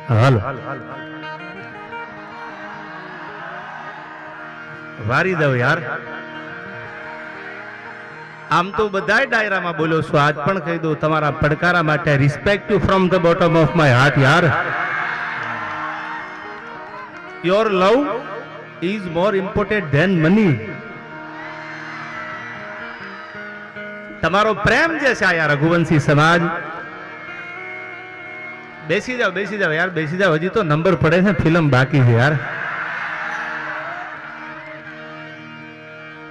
હાલો વારી દઉં યાર. આમ તો બધાય ડાયરામાં બોલ્યો છું, આજ પણ કહી દઉં તમારા પડકારા માટે respect you from the bottom of my heart યાર. Your love is more important than money. તમારો પ્રેમ જે છે યાર રઘુવંશી સમાજ. બેસી જાઓ યાર, બેસી જાઓ. હજી તો નંબર પડે છે, ફિલ્મ બાકી છે યાર.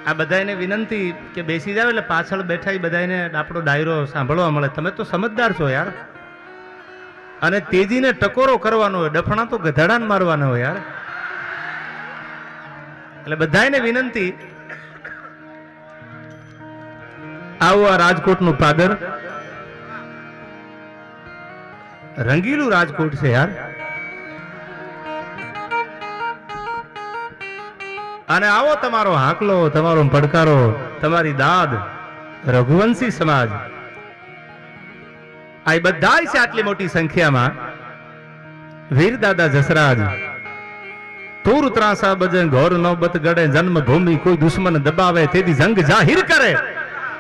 આ બધાને વિનંતી કે બેસી જાવ એટલે પાછળ બેઠા બધાને આપણો ડાયરો સાંભળવા મળે. તમે તો સમજદાર છો યાર. અને તેજીને ટકોરો કરવાનો હોય, ડફણા તો ગધાડાને મારવાનો હોય યાર. એટલે બધાને વિનંતી, આવો આ રાજકોટનું પાદર, રંગીલું રાજકોટ છે યાર. અને આવો તમારો હાકલો, તમારો પડકારો, તમારી દાદ, રઘુવંશી સમાજ. આ બધા છે આટલી મોટી સંખ્યામાં. વીર દાદા જસરાજ, તુર ત્રાસા બજે ઘોર નોબત ગડે, જન્મભૂમિ કોઈ દુશ્મન દબાવે તેથી જંગ જાહેર કરે.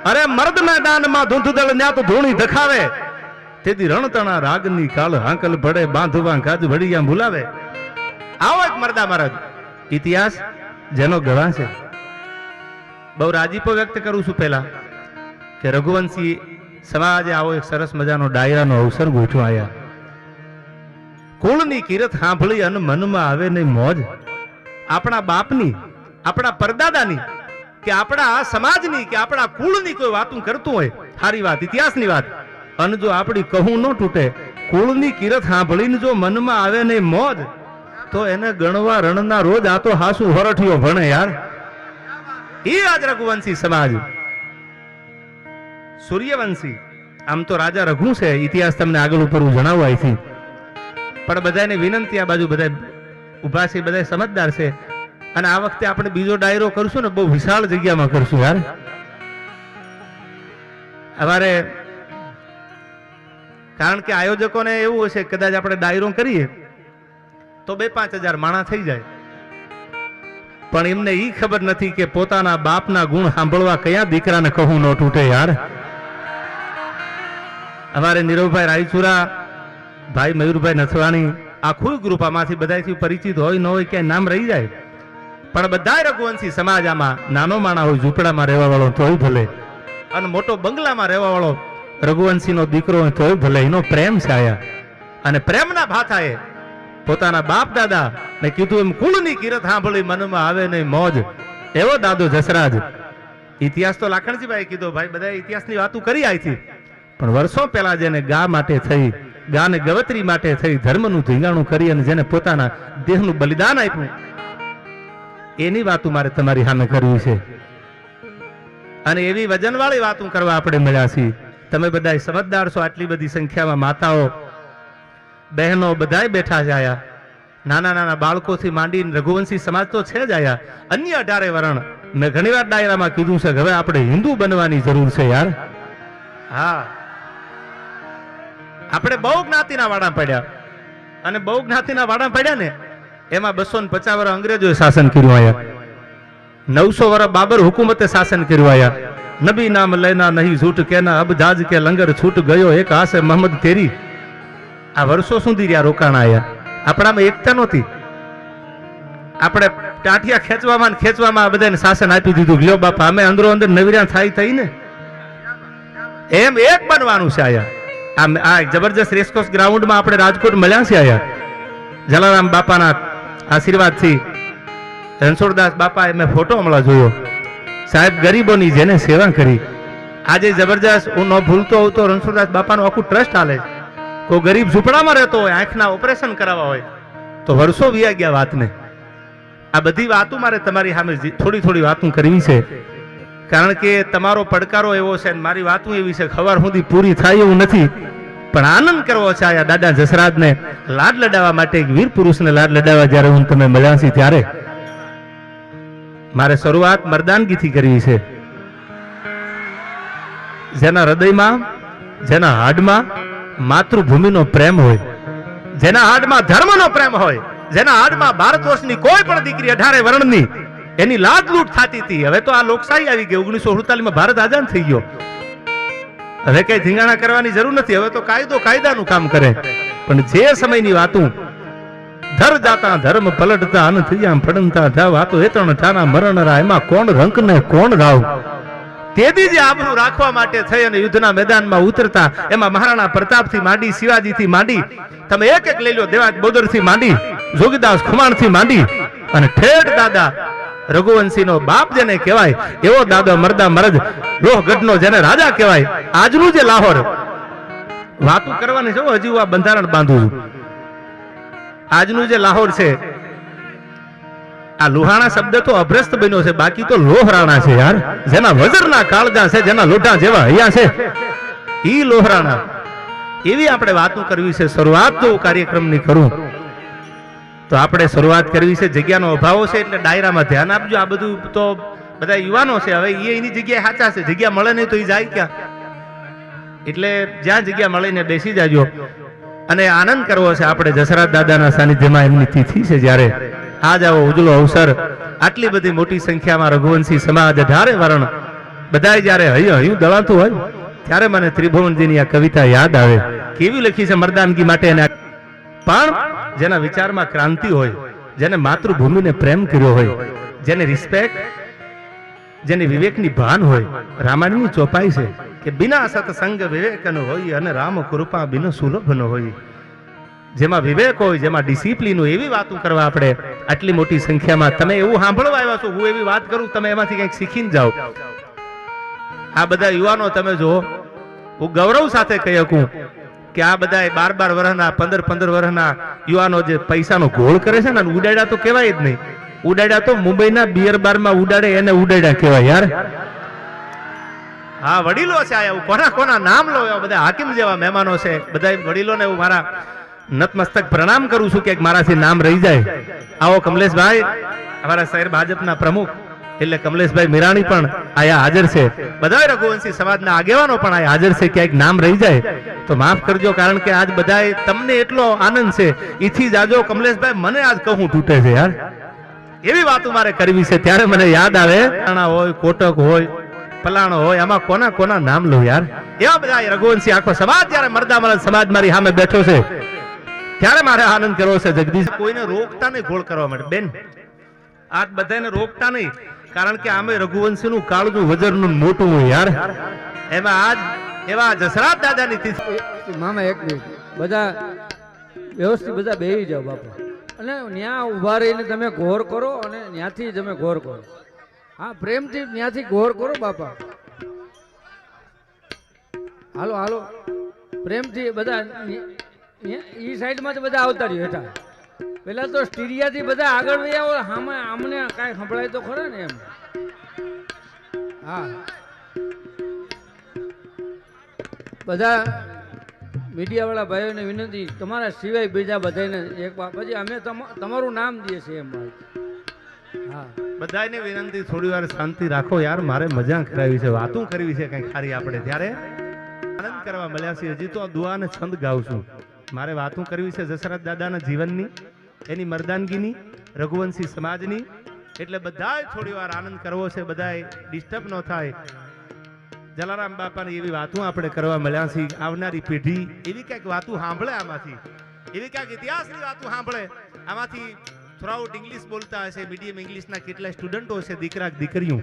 અરે મર્દ મેદાનમાં ધૂંધદળ ન્યા તો ધૂણી દખાવે, તેથી રણતણા રાગની કાળ હાંકલ ભડે, બાંધવા કાજ ભડિયા ભૂલાવે. આવો એક મર્દા મરદ ઇતિહાસ જેનો ગવાહ છે. બહુ રાજીપો વ્યક્ત કરું છું પહેલા કે રઘુવંશી સમાજે આવો એક સરસ મજાનો ડાયરાનો અવસર ગોઠવો આયા. કુળની કિરત સાંભળી અને મનમાં આવે નહીં મોજ. આપણા બાપની, આપણા પરદાદાની, કે આપણા સમાજની, કે આપણા કુળની કોઈ વાતું કરતું હોય, સારી વાત, ઇતિહાસની વાત, અને જો આપણી કહું ન તૂટે, કુળની કિરત સાંભળીને જો મનમાં આવે નહીં મોજ, તો એને ગણવા રણના રોજ આ તો હાસુ હોરઠીઓ ભણે યાર. એ આજ રઘુવંશી સમાજ. સૂર્યવંશી આમ તો રાજા રઘુ છે, ઇતિહાસ તમને આગળ ઉપર જણાવવા અહીંથી. પણ બધાને વિનંતી, આ બાજુ બધા ઉભા છે, બધા સમજદાર છે. અને આ વખતે આપણે બીજો ડાયરો કરશું ને, બહુ વિશાળ જગ્યામાં કરશું યાર. અમારે કારણ કે આયોજકોને એવું હશે કદાચ આપણે ડાયરો કરીએ તો 2-5 હજાર માણા થઈ જાય, પણ એમને ઈ ખબર નથી કે પોતાના બાપના ગુણ સાંભળવા કયા દીકરાને કહું ન તૂટે યાર. અમારે નીરવભાઈ રાયચુરા, ભાઈ મયુરભાઈ નથવાણી, આખું ગ્રુપ આમાંથી બધાથી પરિચિત હોય ન હોય ક્યાંય નામ રહી જાય, પણ બધા રઘુવંશી સમાજ આમાં નાનો માણા હોય, ઝૂંપડામાં રહેવા વાળો તોય ભલે, અને મોટો બંગલામાં રહેવા વાળો રઘુવંશીનો દીકરો હોય તોય ભલે, એનો પ્રેમ છે આયા. અને પ્રેમના ભાથાએ પોતાના બાપ દાદા ને કીધું એમ કુળની કિરત સાંભળી મનમાં આવે નહીં મોજ, એવો દાદો જસરાજ. ઇતિહાસ તો લાખણજીભાઈ કીધો, ભાઈ બધા ઇતિહાસની વાતો કરી આઈથી, પણ વર્ષો પહેલા જેને ગા માટે થઈ, ગાને ગવત્રી માટે થઈ ધર્મનું ધીંગાણું કરી અને જેને પોતાના દેહનું બલિદાન આપ્યું, એની વાતો મારે તમારી સામે કરવી છે. અને એવી વજનવાળી વાતો કરવા આપણે મળ્યા છીએ. તમે બધા સમજદાર છો. આટલી બધી સંખ્યામાં માતાઓ, બહેનો બધાય બેઠા છે આયા. નાના નાના બાળકોથી માંડીને રઘુવંશી સમાજ તો છે જ આયા. અન્ય 18 વરણ મેં ઘણી વાર ડાયરામાં કીધું છે કે હવે આપણે હિન્દુ બનવાની જરૂર છે યાર. હા, આપણે બહુ જ્ઞાતિના વાડા પડ્યા, અને બહુ જ્ઞાતિના વાડા પડ્યા ને એમાં 250 વર્ષ અંગ્રેજોએ શાસન કર્યું આયા, 900 વર્ષ બાબર હુકુમતે શાસન કર્યું આયા. નબી નામ લેના નહીં ઝૂઠ કેના, અબ જાજ કે લંગર છૂટ ગયો, એક આસે મોહમ્મદ તેરી. આ વર્ષો સુધી રહ્યા રોકાણા આયા. આપણામાં એકતા નહોતી. આપણે ટાંટિયા ખેંચવામાં બધાને શાસન આપી દીધું. લ્યો બાપા, અમે અંદરો અંદર નવીરા થઈ ને એમ એક બનવાનું છે આયા. આ જબરજસ્ત રેસકોર્સ ગ્રાઉન્ડમાં આપણે રાજકોટ મળ્યા છે આયા. જલારામ બાપાના આશીર્વાદથી રણછોડદાસ બાપા મેં ફોટો હમણાં જોયો. સાહેબ ગરીબોની જેને સેવા કરી. આજે જબરજસ્ત હું ન ભૂલતો હોઉં તો રણછોડદાસ બાપાનું આખું ટ્રસ્ટ હાલે છે. કોઈ ગરીબ ઝૂંપડામાં રહેતો હોય, આંખના ઓપરેશન કરાવવા હોય તો વર્ષો વીયા ગયા વાતને. આ બધી વાતો મારે તમારી સામે થોડી થોડી વાતો કરવી છે, કારણ કે તમારો પડકારો એવો છે, મારી વાતો એવી છે, ખબર સુધી પૂરી થાય એવું નથી. પણ આનંદ કરવો છે આયા દાદા જસરાજને લાડ લડાવવા માટે. એક વીર પુરુષને લાડ લડાવવા જ્યારે હું તમે મળ્યા છીએ ત્યારે મારે શરૂઆત મર્દાનગીથી કરવી છે. જેના હૃદયમાં, જેના હાડમાં માતૃભૂમિનો પ્રેમ હોય, જેના હાડમાં ધર્મનો પ્રેમ હોય, જેના હાડમાં ભારત વર્ષની કોઈ પણ દીકરી 18 વર્ણની એની લાજ લૂંટ થતી હતી. હવે તો આ લોકશાહી આવી ગઈ. 1948 માં ભારત આઝાદ થઈ ગયો. હવે કઈ ધીંગાણા કરવાની જરૂર નથી. હવે તો કાયદો કાયદાનું કામ કરે. પણ જે સમયની વાતું ધર જાતા ધર્મ પલટતા અન થયા પડંતા જા વાતો એતણ ઠાના મરણરા એમાં કોણ રંક ને કોણ રાવ. તેદી જે આબરૂ રાખવા માટે થઈ અને યુદ્ધના મેદાનમાં ઉતરતા એમાં મહારાણા પ્રતાપથી માંડી, શિવાજીથી માંડી, તમે એક એક લઈ લો, દેવાજ બોદરથી માંડી, જોગીદાસ ખુમાણથી માંડી અને ઠેઠ દાદા રઘુવંશીનો બાપ જેને કહેવાય એવો દાદો મરદા મરદ લોહગઢનો જેને રાજા કહેવાય. આજનું જે લાહોર વાતું કરવાની છે, હજી હું આ બંધારણ બાંધું છું. આજનું જે લાહોર છે, આ લુહાણા શબ્દ તો અભ્રસ્ત બન્યો છે, બાકી તો લોહરાણા છે યાર. જેના વજરના કાળજા છે, જેના લોઢા જેવા હૈયા છે, ઈ લોહરાણા. એવી આપણે વાતો કરવી છે. શરૂઆત જો કાર્યક્રમની કરું તો આપણે શરૂઆત કરવી છે. જગ્યાનો અભાવ છે એટલે ડાયરામાં ધ્યાન આપજો. આ બધું તો બધા યુવાનો છે, હવે એ એની જગ્યાએ સાચા છે. જગ્યા મળે નહીં તો એ જાય ક્યાં? એટલે જ્યાં જગ્યા મળે ને બેસી જાજો. અને આનંદ કરવો છે આપણે જસરાજ દાદાના સાનિધ્યમાં. એમની તિથિ છે જ્યારે આજ આવો ઉજળો અવસર, આટલી બધી મોટી સંખ્યામાં રઘુવંશી સમાજ 18 વર્ણ બધાય જ્યારે હૈયું દળાતું હોય ત્યારે મને ત્રિભુવનજીની આ કવિતા યાદ આવે. કેવી લખી છે મર્દાનગી માટે. પણ જેના વિચારમાં ક્રાંતિ હોય, જેને માતૃભૂમિને પ્રેમ કર્યો હોય, જેને રિસ્પેક્ટ, જેને વિવેકની ભાન હોય. રામાયણની ચોપાઈ છે કે બિના સત્સંગ વિવેકનો હોય અને રામ કૃપા બિન સુલભનો હોય. જેમાં વિવેક હોય, જેમાં ડિસિપ્લિન હોય, એવી વાતો કરવા આપણે આટલી મોટી સંખ્યામાં. તમે એવું સાંભળવા આવ્યા છો, હું એવી વાત કરું, તમે એમાંથી કંઈક શીખીને જાઓ. આ બધા યુવાનો તમે જો, હું ગૌરવ સાથે કહી શકું કે આ બધા 12 વર્ષના 15 વર્ષના યુવાનો જે પૈસાનો ગોળ કરે છે ને, ઉડાડ્યા તો કહેવાય જ નહીં. ઉડાડ્યા તો મુંબઈના બિયર બારમાં ઉડાડે એને ઉડાડ્યા કહેવાય યાર. હા, વડીલો છે આયા. કોના કોના નામ લો, બધા હાકીમ જેવા મહેમાનો છે. બધા વડીલોને હું મારા નતમસ્તક પ્રણામ કરું છું કે મારાથી નામ રહી જાય. આવો કમલેશભાઈ, અમારા શહેર ભાજપના પ્રમુખ એટલે કમલેશભાઈ મીરાણી પણ આયા હાજર છે. બધા રઘુવંશી સમાજના આગેવાનો પણ આયા હાજર છે. ક્યાંક નામ રહી જાય તો માફ કરજો, કારણ કે આજ બધાય તમને એટલો આનંદ છે. ઈથી જાજો કમલેશભાઈ, મને આજ કહું તૂટે છે યાર. એવી વાતો મારે કરવી છે. ત્યારે મને યાદ આવે, હોય કોટક હોય, પલાણો હોય, આમાં કોના કોના નામ લો યાર. એવા બધા રઘુવંશી આખો સમાજ જ્યારે મરદા મરદ સમાજ મારી સામે બેઠો છે ત્યારે મારે આનંદ કરવો છે. જગદીશ, કોઈને રોકતા નહીં ગોળ કરવા માટે બેન. આજ બધાને રોકતા નહીં, કારણ કે આમે રઘુવંશીનું કાળનું વજરનું મોટું હોય યાર. એમાં આજ એવા જસરાજ દાદાની તિથિ. મામા એક મિનિટ, બધા વ્યવસ્થિત બધા બેસી જાઓ બાપા, અને ત્યાં ઊભા રહીને તમે ઘોર કરો, અને ત્યાંથી તમે ઘોર કરો. હા, પ્રેમથી ત્યાંથી ઘોર કરો બાપા. હાલો હાલો, પ્રેમથી બધા ઈ સાઈડમાં તો બધા આવતા રહ્યો હેઠા. પેલા તો સ્ટીરિયાથી બધા આગળ વહી આવો. આમને કાંઈ સંભળાય તો ખરા ને એમ. હા, બધા મીડિયાવાળા ભાઈઓને વિનંતી, તમારા સિવાય બીજા બધાને એક વાર પછી અમે તમારું નામ દઈએ છીએ એમ. હા, બધાને વિનંતી, થોડી વાર શાંતિ રાખો યાર. મારે મજા કરાવી છે, વાતું કરવી છે કંઈ ખારી. આપણે ત્યારે આનંદ કરવા મળ્યા છીએ. હજી તો દુઆ અને છંદ ગાઉં છું. મારે વાતું કરવી છે જસરાજ દાદાના જીવનની, એની મર્દાનગીની, રઘુવંશી સમાજની. એટલે બધાય થોડી વાર આનંદ કરવો છે, બધાય ડિસ્ટર્બ ન થાય. જલારામ બાપાની એવી વાતો આપણે કરવા મળ્યા છીએ. આવનારી પેઢી એવી કંઈક વાતો સાંભળે આમાંથી, એવી કંઈક ઇતિહાસની વાતો સાંભળે આમાંથી. થ્રુઆઉટ ઇંગ્લિશ બોલતા હશે, મીડિયમ ઇંગ્લિશના કેટલા સ્ટુડન્ટો છે, દીકરા દીકરીઓ,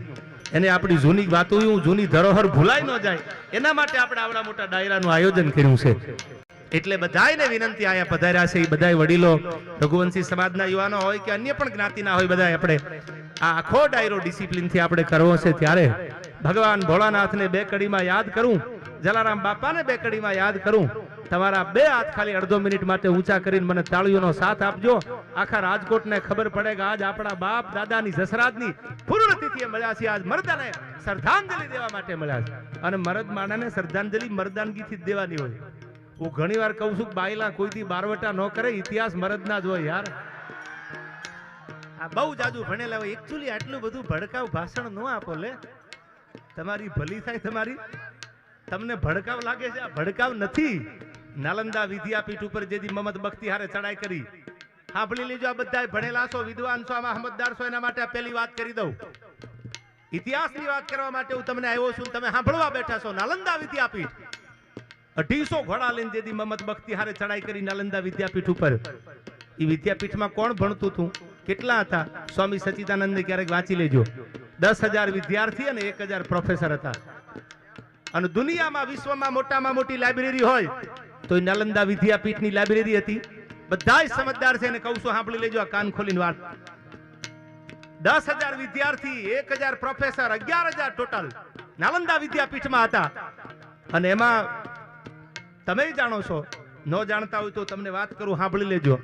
એને આપણી જૂની વાતો, જૂની ધરોહર ભૂલાઈ ન જાય એના માટે આપણે આવડા મોટા ડાયરાનું આયોજન કર્યું છે. એટલે બધાયને વિનંતી, આયા પધાર્યા છે એ બધાય વડીલો, રઘુવંશી સમાજના યુવાનો હોય કે અન્ય પણ જ્ઞાતિના હોય, બધાય આપણે આ આખો ડાયરો ડિસિપ્લિનથી આપણે કરવો છે. ત્યારે ભગવાન ભોળાનાથને 2 કડીમાં યાદ કરું, જલારામ બાપાને 2 કડીમાં યાદ કરું. તમારા 2 હાથ ખાલી અડધો મિનિટ માટે ઊંચા કરીને મને તાળીઓનો સાથ આપજો. આખા રાજકોટને ખબર પડે કે આજ આપણા બાપ દાદાની જસરાજની પૂર્ણ તિથિએ મળ્યા છે. આજ મર્દાને શ્રદ્ધાંજલિ દેવા માટે મળ્યા છે. અને મરદ માણાને શ્રદ્ધાંજલિ મર્દાનગીથી જ દેવાની હોય. હું ઘણી વાર કહું છું કે બાયલા કોઈથી બારવટા ન કરે, ઇતિહાસ મરદના જ હોય યાર. આ બહુ જાજુ ભણેલા હોય. એકચ્યુઅલી આટલું બધું ભડકાવ ભાષણ ન આપો લે. તમારી ભલી થાય, તમારી તમને ભડકાવ લાગે છે, આ ભડકાવ નથી. નાલંદા વિદ્યાપીઠ ઉપર જેથી મહમદ બખ્તિયારે ચડાઈ કરી, સાંભળી લેજો. આ બધા ભણેલા છો, વિદ્વાન છો, આમાં સમજદાર છો, એના માટે આ પહેલી વાત કરી દઉં. ઇતિહાસની વાત કરવા માટે હું તમને આવ્યો છું, તમે સાંભળવા બેઠા છો. નાલંદા વિદ્યાપીઠ 250 ઘોડા લઈને જેથી મહમદ બખ્તિયારે ચડાઈ કરી નાલંદા વિદ્યાપીઠ ઉપર. એ વિદ્યાપીઠમાં કોણ ભણતું હતું, કેટલા હતા? સ્વામી સચ્ચિદાનંદને ક્યારેક વાંચી લેજો. 10,000 વિદ્યાર્થી અને 1,000 પ્રોફેસર હતા. અને દુનિયામાં વિશ્વમાં મોટામાં મોટી લાઇબ્રેરી હોય તો એ નાલંદા વિદ્યાપીઠની લાઇબ્રેરી હતી. બધાય સમજદાર છે એને કહું છું, સાંભળી લેજો આ કાન ખોલીને વાત. 10,000 વિદ્યાર્થી, 1,000 પ્રોફેસર, 11,000 ટોટલ નાલંદા વિદ્યાપીઠમાં હતા. અને એમાં તમે જાણો છો, ન જાણતા હોય તો તમને વાત કરું, સાંભળી લેજો.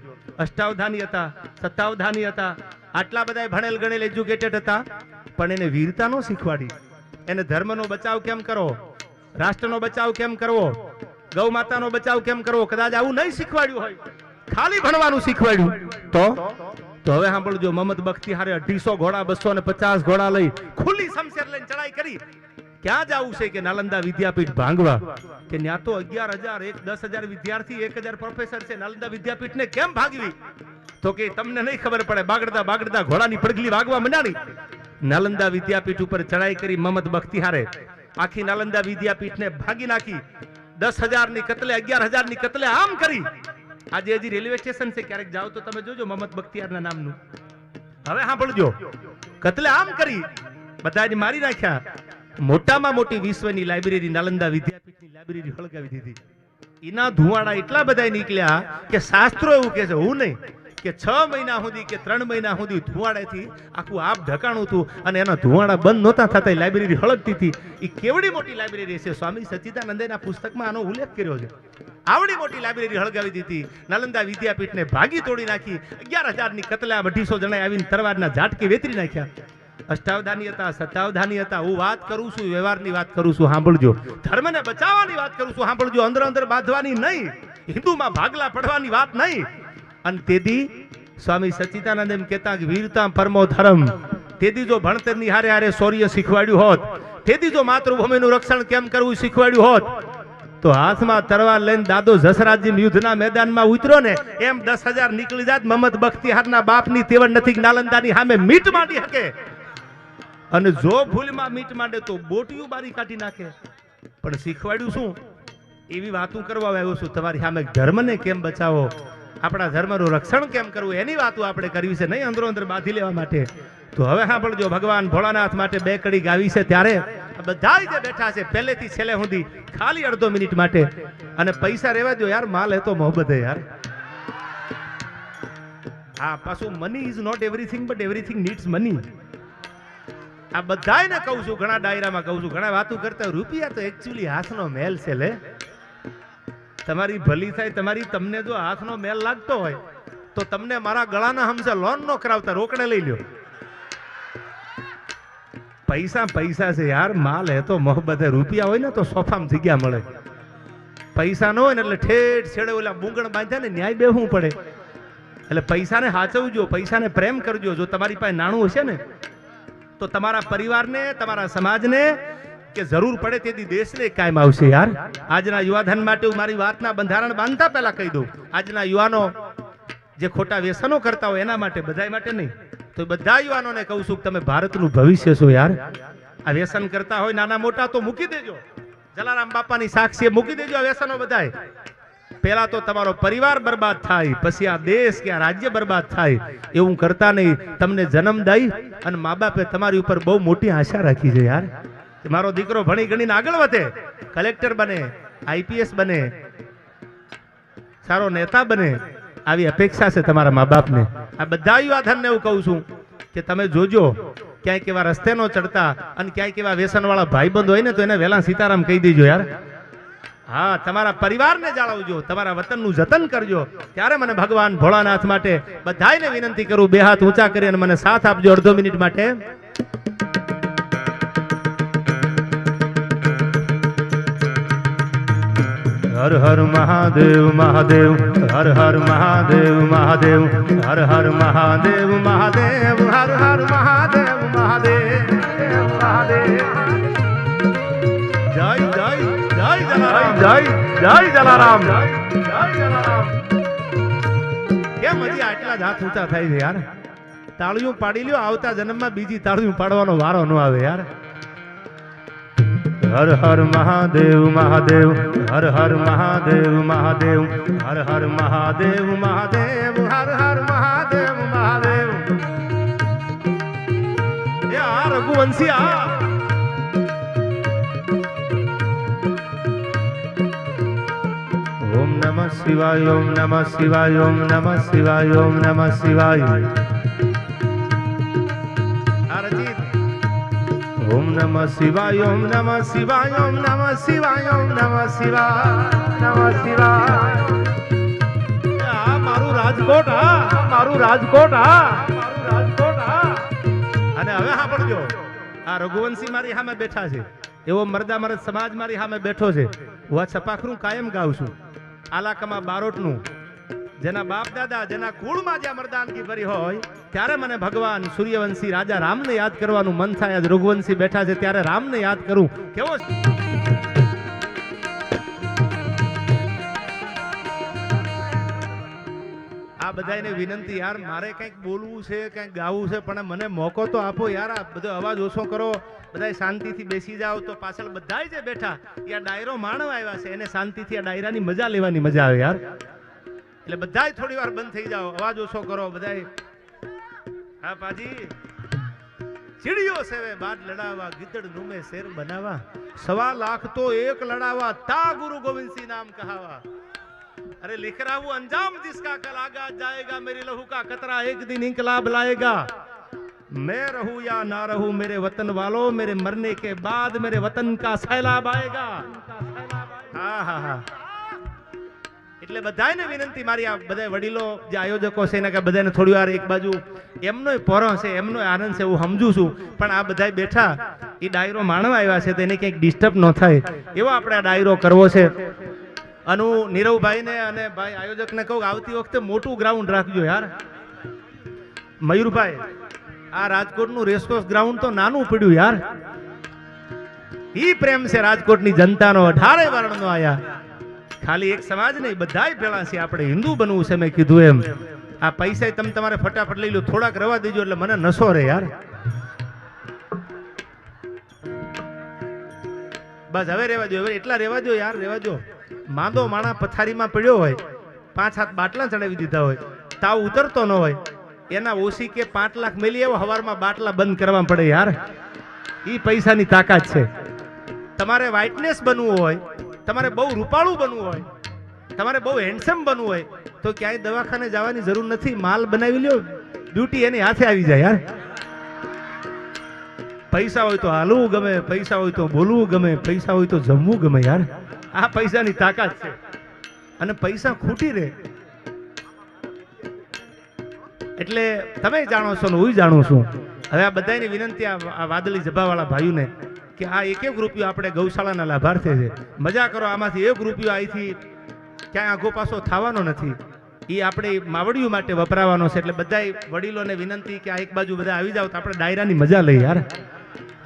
અષ્ટાવધાની હતા, સત્તાવધાની હતા, આટલા બધા ભણેલ ગણેલ એજ્યુકેટેડ હતા, પણ એને વીરતા નો શીખવાડી. એને ધર્મનો બચાવ કેમ કરો, રાષ્ટ્રનો બચાવ કેમ કરવો, ગૌ માતાનો બચાવ કેમ કરવો, કદાચ આવું નહીં શીખવાડ્યું હોય, ખાલી ભણવાનું શીખવાડ્યું તો હવે સાંભળજો. મહમદ બખ્તિયારે 250 ઘોડા, 250 ઘોડા લઈ ખુલ્લી શમશેર લઈને ચડાઈ કરી. ક્યાં જવું છે કે નાલંદા વિદ્યાપીઠ ભાંગવા, કે ત્યાં તો 11,000, 10,000 વિદ્યાર્થી, 1,000 પ્રોફેસર છે. નાલંદા વિદ્યાપીઠને કેમ ભાગવી? તો કે તમને નહીં ખબર પડે. બાગડતા બાગડતા ઘોડાની પડગલી વાગવા મંડાણી. નાલંદા વિદ્યાપીઠ ઉપર ચડાઈ કરી મહમદ બખ્તિયારે આખી નાલંદા વિદ્યાપીઠને ભાગી નાખી. 10,000 ની કતલે, 11,000 ની કતલે આમ કરી. આજે હજી રેલવે સ્ટેશન છે, ક્યારેક જાઓ તો તમે જોજો મહમદ બખ્તિયારના નામનું. હવે સાંભળજો, કતલે આમ કરી બધાને મારી નાખ્યા. મોટામાં મોટી વિશ્વની લાઇબ્રેરી નાલંદા વિદ્યાપીઠની લાઇબ્રેરી હળગાવી દીધી. એના ધુવાડા એટલા બધા નીકળ્યા કે શાસ્ત્રો એવું કહે છે, હું નહીં, કે 6 મહિના સુધી કે 3 મહિના સુધી ધુવાડાથી આખું આપ ઢકાણું હતું અને એના ધુવાડા બંધ નહોતા થતા. લાઇબ્રેરી હળગતી હતી. એ કેવડી મોટી લાઇબ્રેરી છે, સ્વામી સચ્ચિદાનંદના પુસ્તકમાં આનો ઉલ્લેખ કર્યો છે. આવડી મોટી લાઇબ્રેરી હળગાવી દીધી. નાલંદા વિદ્યાપીઠને ભાગી તોડી નાખી. 11,000 ની કતલા 250 જણા આવીને તરવારના ઝાટકે વેતરી નાખ્યા. અષ્ટાવધાની હતા, સત્તાવધાની હતા. હું વાત કરું છું, વ્યવહારની વાત કરું છું, સાંભળજો. ધર્મને બચાવવાની વાત કરું છું, સાંભળજો. અંદર અંદર બાંધવાની નહીં, હિન્દુમાં ભાગલા પડવાની વાત નહીં. અને તેથી સ્વામી સચ્ચિદાનંદ એમ કહેતા કે વીરતા પરમો ધર્મ. તેથી જો ભણતરની હારે હારે શૌર્ય શીખવાડ્યું હોત, તેથી જો માતૃભૂમિનું રક્ષણ કેમ કરવું શીખવાડ્યું હોત, તો હાથમાં તરવાર લઈને દાદો જસરાજજી યુદ્ધના મેદાનમાં ઉતર્યો ને એમ 10,000 નીકળી જાત. મહમદ બખ્તિયારના બાપની તેવડ નથી નાલંદાની સામે મીટ માંડી શકે. અને જો ભૂલમાં મીટ માંડે તો બોટિયું બારી કાઢી નાખે. પણ શીખવાડ્યું શું? એવી વાતો કરવા આવ્યો છું. તમારી સામે ધર્મને કેમ બચાવો, આપણા ધર્મનું રક્ષણ કેમ કરવું, એની વાતો આપણે કરવી છે, નહીં અંદરો અંદર બાંધી લેવા માટે. તો હવે સાંભળજો, ભગવાન ભોળાનાથ માટે 2 કડી ગાવી છે. ત્યારે બધા જે બેઠા છે પહેલેથી છેલ્લે સુધી ખાલી અડધો મિનિટ માટે. અને પૈસા રહેવા દો યાર, માલ એ તો મોહબ્બત હે યાર. હા, પાછું money is not everything but everything needs money. આ બધાને કહું છું, ઘણા ડાયરામાં કહું છું, ઘણા વાતો કરતા. રૂપિયા તો એકચ્યુઅલી હાથનો મેલ છે. લે તમારી ભલી થાય તમારી. તમને જો હાથનો મેલ લાગતો હોય તો તમને મારા ગળાના હમસે લોન નો કરાવતા, રોકડે લઈ લ્યો. પૈસા પૈસા છે યાર, માલ હે તો મોહબ્બત હે. રૂપિયા હોય ને તો સોફામાં જગ્યા મળે. પૈસા ન હોય ને એટલે ઠેઠ છેડે ઓલા બુંગણ બાંધ્યા ને ન્યાય બેહવું પડે. એટલે પૈસાને હાચવજો, પૈસાને પ્રેમ કરજો. જો તમારી પાસે નાણું હશે ને તો તમારા પરિવારને, તમારા સમાજને કે જરૂર પડે તેથી દેશને કાયમ આવશે યાર. આજના યુવાધન માટે હું મારી વાતના બંધારણ બાંધતા પહેલા કહી દઉં. આજના યુવાનો જે ખોટા વ્યસનો કરતા હોય એના માટે, બધા માટે નહીં, તો બધા યુવાનોને કહું છું કે તમે ભારતનું ભવિષ્ય છો યાર. આ વ્યસન કરતા હોય નાના મોટા તો મૂકી દેજો. જલારામ બાપાની સાક્ષીએ મૂકી દેજો આ વ્યસનો બધાય. પહેલા તો તમારો પરિવાર બરબાદ થાય, પછી આ દેશ કે આ રાજ્ય બરબાદ થાય. એવું કરતા નહીં. તમને જન્મ દઈ અને મા બાપે તમારી ઉપર બહુ મોટી આશા રાખી છે યાર. મારો દીકરો ભણી ગણીને આગળ વધે, કલેક્ટર બને, IPS બને, સારો નેતા બને, આવી અપેક્ષા છે તમારા મા બાપને. આ બધા યુવાધનને એવું કહું છું કે તમે જોજો ક્યાંક એવા રસ્તે નો ચડતા અને ક્યાંક એવા વ્યસન વાળા ભાઈબંધ હોય ને તો એને વહેલા સીતારામ કહી દેજો યાર. હા, તમારા પરિવારને જાળવજો, તમારા વતનનું જતન કરજો. ત્યારે મને ભગવાન ભોળાનાથ માટે બધાને વિનંતી કરું, 2 હાથ ઊંચા કરી અને મને સાથ આપજો અડધો મિનિટ માટે. હર હર મહાદેવ મહાદેવ, હર હર મહાદેવ મહાદેવ, હર હર મહાદેવ મહાદેવ, હર હર મહાદેવ મહાદેવ મહાદેવ. જય જય જય જય જય. જય જલારામ જય જલારામ કેમ હજી આટલા જ હાથ ઊંચા થાય છે યાર તાળીઓ પાડી લ્યો આવતા જન્મમાં બીજી તાળીઓ પાડવાનો વારો ન આવે યાર હર હર મહાદેવ મહાદેવ હર હર મહાદેવ મહાદેવ હર હર મહાદેવ મહાદેવ હર હર મહાદેવ મહાદેવ એ આ રઘુવંશી આ ઓમ નમઃ શિવાય ઓમ નમઃ શિવાય ઓમ નમઃ શિવાય ઓમ નમઃ શિવાય ઓમ નમઃ શિવાય ઓમ નમઃ શિવાય ઓમ નમઃ શિવાય ઓમ નમઃ શિવાય આ મારું રાજકોટ હા મારું રાજકોટ હા મારું રાજકોટ હા અને હવે સાંભળજો આ રઘુવંશી મારી સામે બેઠા છે એવો મરદા મરદ સમાજ મારી સામે બેઠો છે હું આ છપાખરું કાયમ ગાઉં છું આલાકમાં બારોટનું જેના બાપ દાદા જેના કુળમાં જ્યાં મરદાનગી ભરી હોય ત્યારે મને ભગવાન સૂર્યવંશી રાજા રામને યાદ કરવાનું મન થાય. આજ રઘુવંશી બેઠા છે ત્યારે રામને યાદ કરું. કેવો આ બધાને વિનંતી યાર મારે કંઈક બોલવું છે કંઈક ગાવું છે પણ મને મોકો તો આપો યાર. આ બધો અવાજ ઓછો કરો, બધા શાંતિથી બેસી જાઓ તો પાછળ બધા જે બેઠા એ આ ડાયરો માણવા આવ્યા છે એને શાંતિથી આ ડાયરાની મજા લેવાની મજા આવે યાર. એટલે બધા થોડી વાર બંધ થઈ જાઓ, અવાજ ઓછો કરો બધા. હા પાજી ચીડિયો સેવે બાદ લડાવા ગીદડ નુમે શેર બનાવા 1.25 લાખ તો એક લડાવા તા ગુરુ ગોવિંદસિંહ નામ કહાવા. अरे लिख रहा हूं अंजाम जिसका कल आगा जाएगा मेरी लहू का कतरा एक दिन इंकलाब लाएगा. मैं रहूं या ना रहूं मेरे वतन वालों मेरे मरने के बाद मेरे वतन का सैलाब आएगा. હા હા હા એટલે બધાને વિનંતી મારી આ બધા વડીલો જે આયોજકો છે એને કે બધાને થોડી વાર એક બાજુ એમનો પોરો છે એમનો આનંદ છે હું સમજુ છું પણ આ બધા બેઠા એ ડાયરો માણવા આવ્યા છે તો એને કંઈક ડિસ્ટર્બ ન થાય એવો આપણે આ ડાયરો કરવો છે. અનુ નીરવભાઈ ને અને ભાઈ આયોજક ને કહું આવતી વખતે મોટું ગ્રાઉન્ડ રાખજો યાર. મયુરભાઈ આ રાજકોટનું રેસકોર્સ ગ્રાઉન્ડ તો નાનું પડ્યું યાર. ઈ પ્રેમ છે રાજકોટની જનતાનો 18 વર્ણનો આયા. ખાલી એક સમાજ નહીં બધાય ભેળા છે. આપણે હિન્દુ બનવું છે મેં કીધું એમ. આ પૈસા તમે તમારે ફટાફટ લઈ લો, થોડાક રવા દેજો એટલે મને નશો રે યાર. બસ હવે રેવા દો, હવે એટલા રેવા દો યાર, રેવા દો. માંદો માણા પથારીમાં પડ્યો હોય 5 હાથ બાટલા ચડાવી દીધા હોય તાવ ઉતરતો ન હોય એના ઓછી કે 5 લાખ મેલી એવો હવારમાં બાટલા બંધ કરવા પડે યાર. ઈ પૈસાની તાકાત છે. તમારે વ્હાઇટનેસ બનવું હોય, તમારે બહુ રૂપાળું બનવું હોય, તમારે બહુ હેન્ડસમ બનવું હોય તો ક્યાંય દવાખાને જવાની જરૂર નથી. માલ બનાવી લ્યો, બ્યુટી એની હાથે આવી જાય યાર. પૈસા હોય તો હાલવું ગમે, પૈસા હોય તો બોલવું ગમે, પૈસા હોય તો જમવું ગમે યાર. આ પૈસાની તાકાત છે. અને પૈસા ખૂટી રહે એટલે તમે જાણો છો ને હું જાણું છું. હવે આ બધાની વિનંતી આ વાદળી જભાવાળા ભાઈઓને કે આ એક રૂપિયો આપણે ગૌશાળાના લાભાર્થી છે. મજા કરો, આમાંથી 1 રૂપિયો અહીંથી ક્યાંય આઘો પાછો થવાનો નથી. એ આપણે માવડિયું માટે વપરાવાનો છે. એટલે બધા વડીલોને વિનંતી કે આ એક બાજુ બધા આવી જાવ તો આપણે ડાયરાની મજા લઈએ યાર.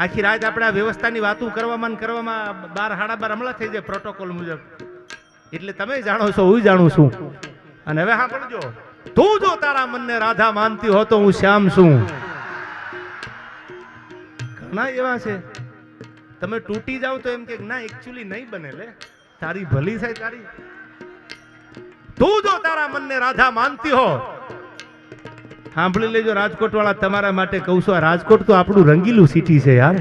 આખી રાત આપણે આ વ્યવસ્થાની વાતો કરવામાં 12 સાડા 12 હમણાં થઈ જાય પ્રોટોકોલ મુજબ. એટલે તમે જાણો છો હું જાણું છું. અને હવે સાંભળજો, તું જો તારા મનને રાધા માનતી હો તો હું શ્યામ છું. ઘણા એવા છે તમે તૂટી જાવ તો એમ કે ના એકચ્યુઅલી નહીં બને લે તારી ભલી થાય તારી. તું જો તારા મનને રાધા માનતી હો, સાંભળી લેજો રાજકોટ વાળા, તમારા માટે કહું છું. આ રાજકોટ તો આપણું રંગીલું સિટી છે યાર.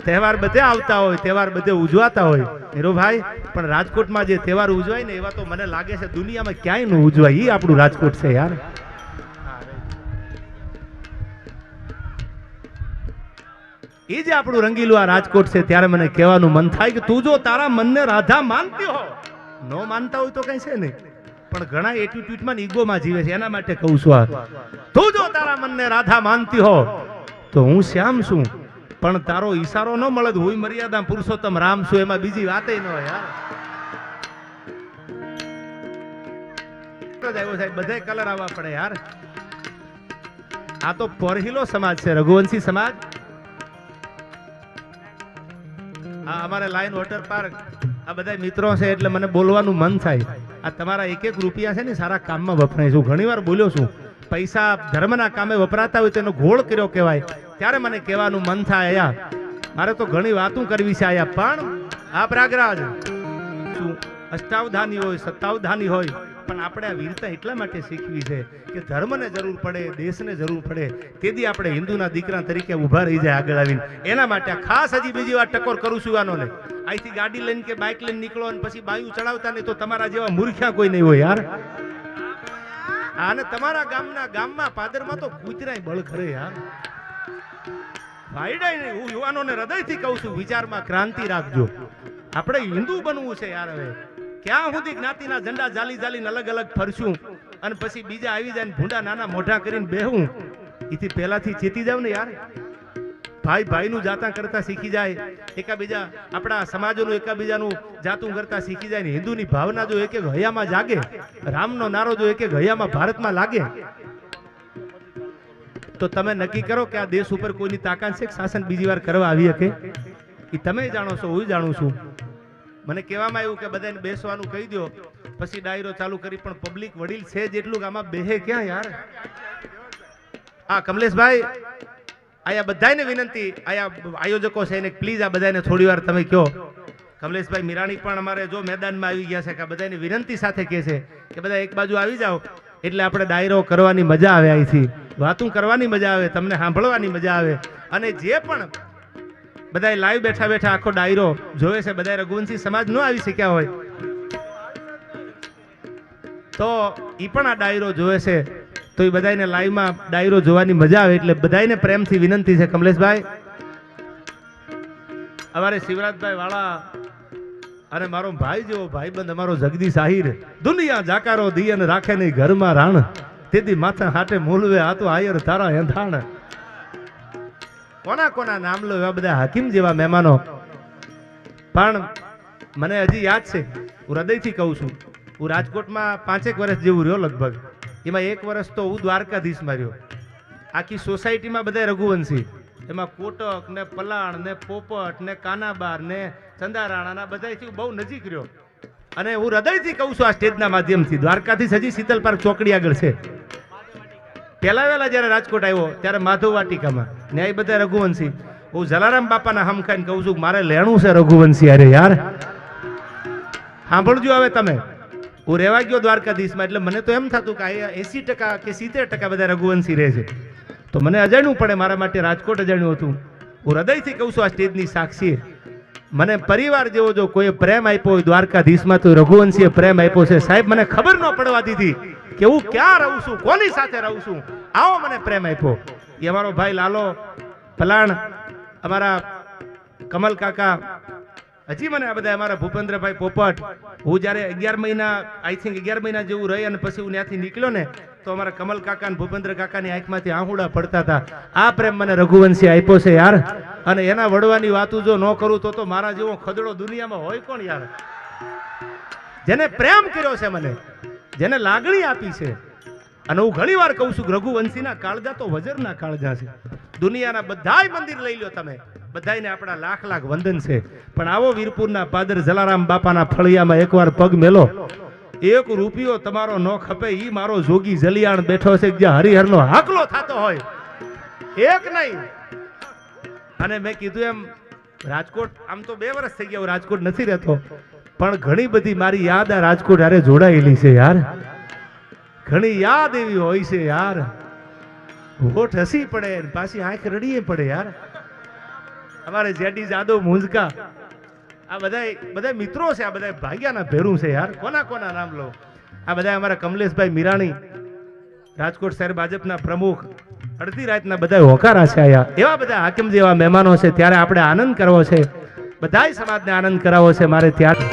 તહેવાર બધે આવતા હોય, તહેવાર બધે ઉજવાતા હોય હીરોભાઈ, પણ રાજકોટમાં જે તહેવાર ઉજવાય ને એવા તો મને લાગે છે દુનિયામાં ક્યાંય ન ઉજવાય. એ આપણું રાજકોટ છે યાર. એ જે આપણું રંગીલું આ રાજકોટ છે. ત્યારે મને કહેવાનું મન થાય કે તું જો તારા મનને રાધા માનતી હો, ન માનતા હોય તો કઈ છે નહીં પણ ઘણા એટીટ્યુડમાં ઈગોમાં જીવે છે એના માટે કહું છું. આ તું જો તારા મનને રાધા માનતી હો તો હું શ્યામ છું, પણ તારો ઈશારો ન મળે હું મર્યાદા પુરુષોત્તમ રામ છું. એમાં બીજી વાત ન હોય યાર. બધા કલર આવવા પડે યાર. આ તો પરહિલો સમાજ છે, રઘુવંશી સમાજ. આ અમારે લાઈન વોટર પાર્ક આ બધા મિત્રો છે એટલે મને બોલવાનું મન થાય. આ તમારા એક એક રૂપિયા છે ને સારા કામમાં વપરાય છું. ઘણી વાર બોલ્યો છું, પૈસા ધર્મના કામે વપરાતા હોય તો એનો ઘોળ કર્યો કહેવાય. ત્યારે મને કહેવાનું મન થાય આયા મારે તો ઘણી વાતું કરવી છે આયા. પણ આ પ્રયાગરાજ શું અષ્ટાવધાની હોય, સત્તાવધાની હોય, પણ આપણે આ વીરતા એટલા માટે શીખવી છે કે ધર્મને જરૂર પડે, દેશને જરૂર પડે, તેથી આપણે હિન્દુના દીકરા તરીકે ઊભા રહી જાય આગળ આવીને. એના માટે ખાસ હજી બીજી વાર ટકોર કરું છું આનોને. અહીંથી ગાડી લઈને કે બાઇક લઈને નીકળો અને પછી બાયું ચડાવતા નહીં તો તમારા જેવા મૂર્ખ્યા કોઈ નહીં હોય યાર. અને તમારા ગામમાં પાદરમાં તો કૂતરાય બળ ખરે યાર. ભાઈડાય નહીં. હું યુવાનોને હૃદયથી કહું છું, વિચારમાં ક્રાંતિ રાખજો. આપણે હિન્દુ બનવું છે યાર. હવે ક્યાં સુધી જ્ઞાતિના ઝંડા જાલી જાલીને અલગ અલગ ફરશું અને પછી બીજા આવી જાય ને ભૂંડા નાના મોઢા કરીને બેહું? એથી પહેલાથી ચેતી જાવ ને યાર. ભાઈ ભાઈનું જાતા કરતા શીખી જાય, એકાબીજા આપણા સમાજોનું એકાબીજાનું જાતું કરતા શીખી જાય ને હિન્દુની ભાવના જો એક એક હૈયામાં જાગે, રામનો નારો જો એક એક હૈયામાં ભારતમાં લાગે, તો તમે નક્કી કરો કે આ દેશ ઉપર કોઈની તાકાત છે શાસન બીજી વાર કરવા આવી શકે? એ તમે જાણો છો, હું જાણું છું. મને કહેવામાં આવ્યું કે બધાને બેસવાનું કહી દો, પછી ડાયરો ચાલુ કરી, પણ પબ્લિક વડીલ છે જેટલું કે આમાં બેહે ક્યાં યાર? આ કમલેશભાઈ, આયા બધાને વિનંતી, આયા આયોજકો છે એને પ્લીઝ આ બધાને થોડી વાર તમે કહો. કમલેશભાઈ મીરાણી પણ અમારે જો મેદાનમાં આવી ગયા છે કે બધાની વિનંતી સાથે કહે છે કે બધા એક બાજુ આવી જાઓ એટલે આપણે ડાયરો કરવાની મજા આવે, અહીંથી વાતું કરવાની મજા આવે, તમને સાંભળવાની મજા આવે. અને જે પણ બધા લાઈવ બેઠા બેઠા આખો ડાયરો જોવે છે, બધા રઘુવંશી સમાજ ન આવી શક્યા હોય તો ઈ પણ આ ડાયરો જોવે છે, તો એ બધાને લાઈવમાં ડાયરો જોવાની મજા આવે. એટલે બધાને પ્રેમથી વિનંતી છે, કમલેશભાઈ, અમારે શિવરાજભાઈ વાળા અને મારો ભાઈ જેવો ભાઈબંધ અમારો જગદીશ આહિર, દુનિયા જાકારો દિયન રાખે નહીં ઘરમાં રાણ, તેથી માથા હાટે મૂલવે આ તો આયર તારા એંધાણ. કોના કોના નામ લો, એવા બધા હાકીમ જેવા મહેમાનો. પણ મને હજી યાદ છે, હું હૃદયથી કહું છું, હું રાજકોટમાં 5 વર્ષ જેવું રહ્યો લગભગ. એમાં 1 વર્ષ તો હું દ્વારકાધીશમાં રહ્યો. આખી સોસાયટીમાં બધા રઘુવંશી, એમાં કોટક ને પલાણ ને પોપટ ને કાનાબાર ને ચંદારાણા બધાથી બહુ નજીક રહ્યો. અને હું હૃદયથી કહું છું આ સ્ટેજના માધ્યમથી, દ્વારકાધીશ હજી શીતલ પાર્ક ચોકડી આગળ છે. પહેલા વહેલા જયારે રાજકોટ આવ્યો ત્યારે માધવ વાટિકામાં ન્યાય બધા રઘુવંશી. હું જલારામ બાપાના હમ ખાઈને કહું છું મારે લેણું છે રઘુવંશી. અરે યાર સાંભળજો હવે તમે. હું રહેવા ગયો દ્વારકાધીશમાં એટલે મને તો એમ થતું કે 80% કે 70% બધા રઘુવંશી રહે છે, તો મને અજાણ્યું પડે, મારા માટે રાજકોટ અજાણ્યું હતું. હું હૃદયથી કહું છું આ સ્ટેજની સાક્ષી, મને પરિવાર જેવો જો કોઈ પ્રેમ આપ્યો હોય દ્વારકાધીશમાં તો રઘુવંશીએ પ્રેમ આપ્યો છે. સાહેબ મને ખબર ન પડવા દીધી કે હું ક્યાં રહું છું, કોની સાથે રહું છું, આવો મને પ્રેમ આપ્યો. એ અમારો ભાઈ લાલો પલાણ, અમારા કમલ કાકા, હજી મને આ બધા અમારા ભૂપેન્દ્રભાઈ પોપટ. હું જ્યારે 11 મહિના આઈ થિંક 11 મહિના જેવું રહી અને પછી હું ત્યાંથી નીકળ્યો ને તો અમારા કમલ કાકા અને ભૂપેન્દ્ર કાકાની આંખમાંથી આહુડા પડતા હતા. આ પ્રેમ મને રઘુવંશી આપ્યો છે યાર. અને એના વડવાની વાતું જો ન કરું તો મારા જેવો ખદડો દુનિયામાં હોય કોણ યાર? જેને પ્રેમ કર્યો છે મને, જેને લાગણી આપી છે. અને હું ઘણી વાર કહું છું રઘુવંશીના કાળજા તો વજરના કાળજા છે. દુનિયાના બધાય મંદિર લઈ લો તમે, બધાને આપણા લાખ લાખ વંદન છે, પણ આવો વીરપુરના પાદર જલારામ બાપાના ફળિયામાં એકવાર પગ મેલો, 1 રૂપિયો તમારો ન ખપે. ઈ મારો જોગી જલિયાણ બેઠો છે જ્યાં હરિહરનો હાકલો થતો હોય, એક નહીં. અને મેં કીધું એમ રાજકોટ આમ તો 2 વર્ષ થઈ ગયા રાજકોટ નથી રહેતો, પણ ઘણી બધી મારી યાદ આ રાજકોટ હારે જોડાયેલી છે યાર. ઘણી યાદ એવી હોય છે યાર, હોઠ હસી પડે પાછી આંખ રડીએ પડે યાર. અમારે જેડી જાદવ મુંજકા, આ બધા મિત્રો છે, આ બધા ભાગ્યાના ભેરું છે યાર. કોના કોના નામ લો? આ બધા અમારા કમલેશભાઈ મીરાણી, રાજકોટ શહેર ભાજપના પ્રમુખ, અડધી રાતના બધા હોકારા છે આયા. એવા બધા હાકીમ જેવા મહેમાનો છે, ત્યારે આપણે આનંદ કરવો છે, બધાય સમાજને આનંદ કરાવવો છે મારે. ત્યારે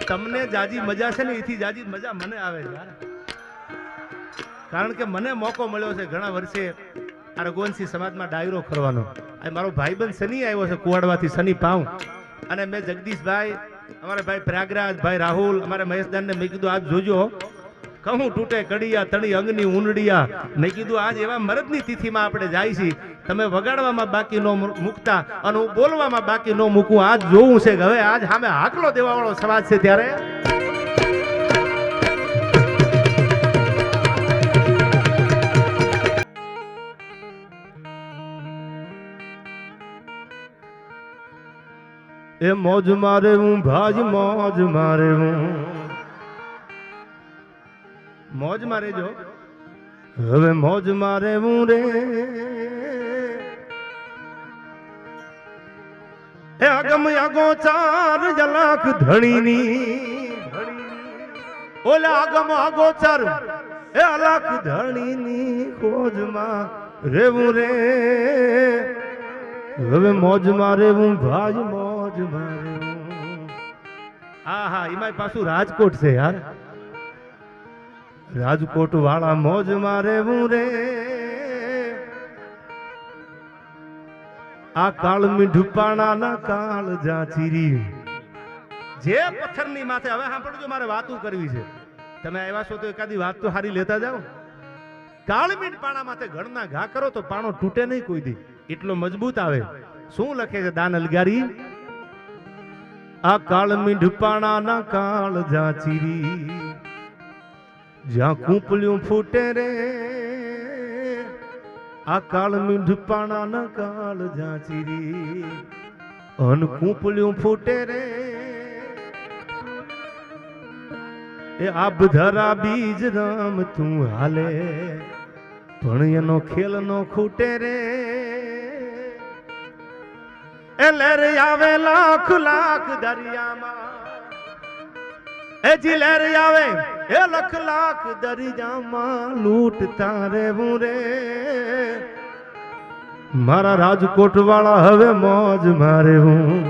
તમને જાજી મજા છે ને, એથી જાજી મજા મને આવે યાર. કારણ કે મને મોકો મળ્યો છે ઘણા વર્ષે આ રઘુવંશી સમાજમાં ડાયરો કરવાનો. આ મારો ભાઈબંધ સની આવ્યો છે કુવાડવાથી, સની પાઉં, અને મેં જગદીશભાઈ, અમારા ભાઈ પ્રયાગરાજ, ભાઈ રાહુલ, અમારા મહેશદાનને મેં કીધું આજ જોજો કહું તૂટે કડિયા તણી અંગની ઊંડિયા. મેં કીધું આજ એવા મરદની તિથિમાં આપણે જાય છીએ તમે વગાડવામાં બાકી ન મૂકતા અને હું બોલવામાં બાકી ન મૂકું. આજ જોવું છે કે હવે આજ સામે હાકલો દેવા વાળો સમાજ છે. ત્યારે એ મોજ મારે હું ભાજ મોજ મારે હું મોજ મારે જો હવે મોજ મારે હું રે એ આગમ આગો ચાર જલાક ધણીની ઓલા આગમ આગો ચાર એ અલાક ધણીની ખોજમાં રેવું રે હવે મોજ મારે હું ભાજ મોજ મારે હું. હા હા એમાં પાછું રાજકોટ છે યાર. રાજકોટ વાળા મોજ મારે હું રે આ કાળ મીઠુપાણા ના કાળ જાચીરી જે પથ્થરની માથે. હવે સાંભળજો મારે વાતું કરવી છે. તમે આવ્યા છો તો એકાદી વાત તો સારી લેતા જાઓ. કાળ મીઠપાણા માથે ઘણના ઘા કરો તો પાણો તૂટે નહીં કોઈ દી, એટલો મજબૂત આવે. શું લખે છે દાન અલગારી? આ કાળ મીઠપાણા ના કાળ જાચીરી જ્યાં કૂંપલ્યું ફૂટે રે આ કાળ મીઠપાણા ના કાળ જાચીરી અન કૂંપલ્યું ફૂટે રે એ આબ ધરા બીજ રામ તું હાલે પણ એનો ખેલ નો ખૂટે રે એ લહેર આવે લાખ લાખ દરિયામાં એ જી લહેર આવે એ લખ લાખ દરિયામાં લૂંટતા રહેવું રે મારા રાજકોટ વાળા હવે મોજ મારે હું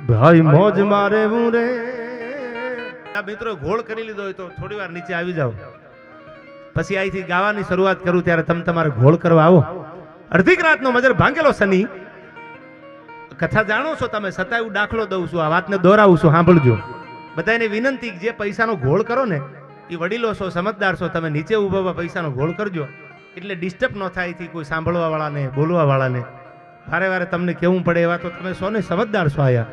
ભાઈ મોજ મારે હું રે. મિત્રો ઘોળ કરી લીધો હોય તો થોડી વાર નીચે આવી જાઓ, પછી અહીંથી ગાવાની શરૂઆત કરું ત્યારે તમે તમારે ઘોળ કરવા આવો. અડધી રાતનો મજર ભાંગેલો શનિ કથા જાણો છો તમે, છતાં હું દાખલો દઉં છું, આ વાતને દોરાવું છું, સાંભળજો. બધાને વિનંતી, જે પૈસાનો ઘોળ કરો ને એ વડીલો છો, સમજદાર છો, તમે નીચે ઉભા પૈસાનો ઘોળ કરજો એટલે ડિસ્ટર્બ ન થાય થી કોઈ સાંભળવા વાળાને બોલવા વાળાને. વારે વારે તમને કેવું પડે એવા તો તમે સોને સમજદાર છો આયા.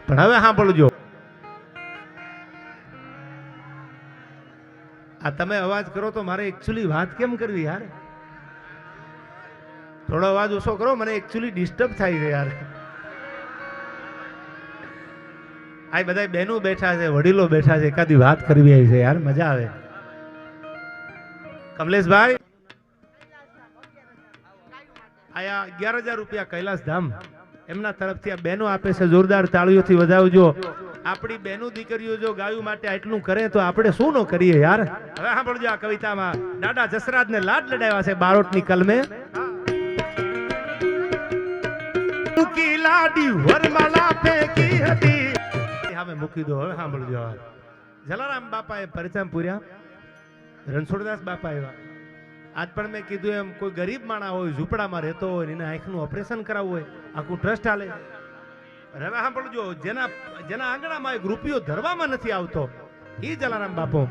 પણ હવે સાંભળજો, આ તમે અવાજ કરો તો મારે એકચ્યુઅલી વાત કેમ કરવી યાર? થોડો અવાજ ઓછો કરો, મને એકચ્યુઅલી ડિસ્ટર્બ થાય છે યાર. આ બધા બહેનો બેઠા છે, વડીલો બેઠા છે, એકાદી વાત કરવી આવી છે યાર, મજા આવે. કમલેશભાઈ આયા 11,000 રૂપિયા કૈલાસ ધામ એમના તરફથી આ બહેનો આપે છે, જોરદાર તાળીઓથી વધાવજો. આપણી બહેનો દીકરીઓ જો ગાયું માટે આટલું કરે તો આપણે શું ન કરીએ યાર. હવે સાંભળજો, આ કવિતામાં દાદા જસરાજ ને લાડ લડાવ્યા છે બારોટની કલમે. લાડી વરમાલા ફેંકી હતી હવે મૂકી દો. હવે સાંભળજો, જલારામ બાપાએ પરિચમ પૂર્યા, રણછોડદાસ બાપા એવા. આજ પણ મેં કીધું એમ કોઈ ગરીબ માણા હોય, ઝૂંપડામાં રહેતો હોય, એને આંખનું ઓપરેશન કરાવવું હોય, આખું ટ્રસ્ટ હાલે. હવે સાંભળજો, જેના આંગણામાં એક રૂપિયો ધરવામાં નથી આવતો એ જલારામ બાપો.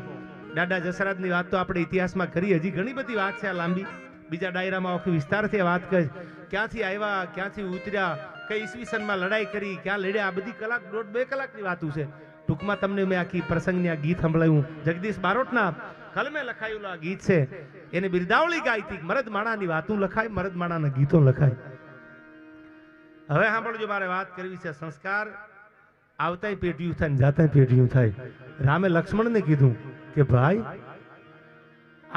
દાદા જસરાજની વાત તો આપણે ઇતિહાસમાં કરી, હજી ઘણી બધી વાત છે આ લાંબી, બીજા ડાયરામાં આખી વિસ્તારથી વાત કરી. ક્યાંથી આવ્યા, ક્યાંથી ઉતર્યા, કઈ ઈસવીસનમાં લડાઈ કરી, ક્યાં લડ્યા, આ બધી કલાક, 1.5-2 કલાકની વાતું છે. ટૂંકમાં તમને મેં આખી પ્રસંગની આ ગીત સંભળાવ્યું. જગદીશ બારોટના કલમે લખાયેલું આ ગીત છે, એની બિરદાવળી ગાયતી. મરદ માણાની વાતું લખાય, મરદ માણાના ગીતો લખાય. હવે સાંભળજો, મારે વાત કરવી છે સંસ્કાર. આવતાય પેઢીયું થાય ને જાતાય પેઢીયું થાય. રામે લક્ષ્મણને કીધું કે ભાઈ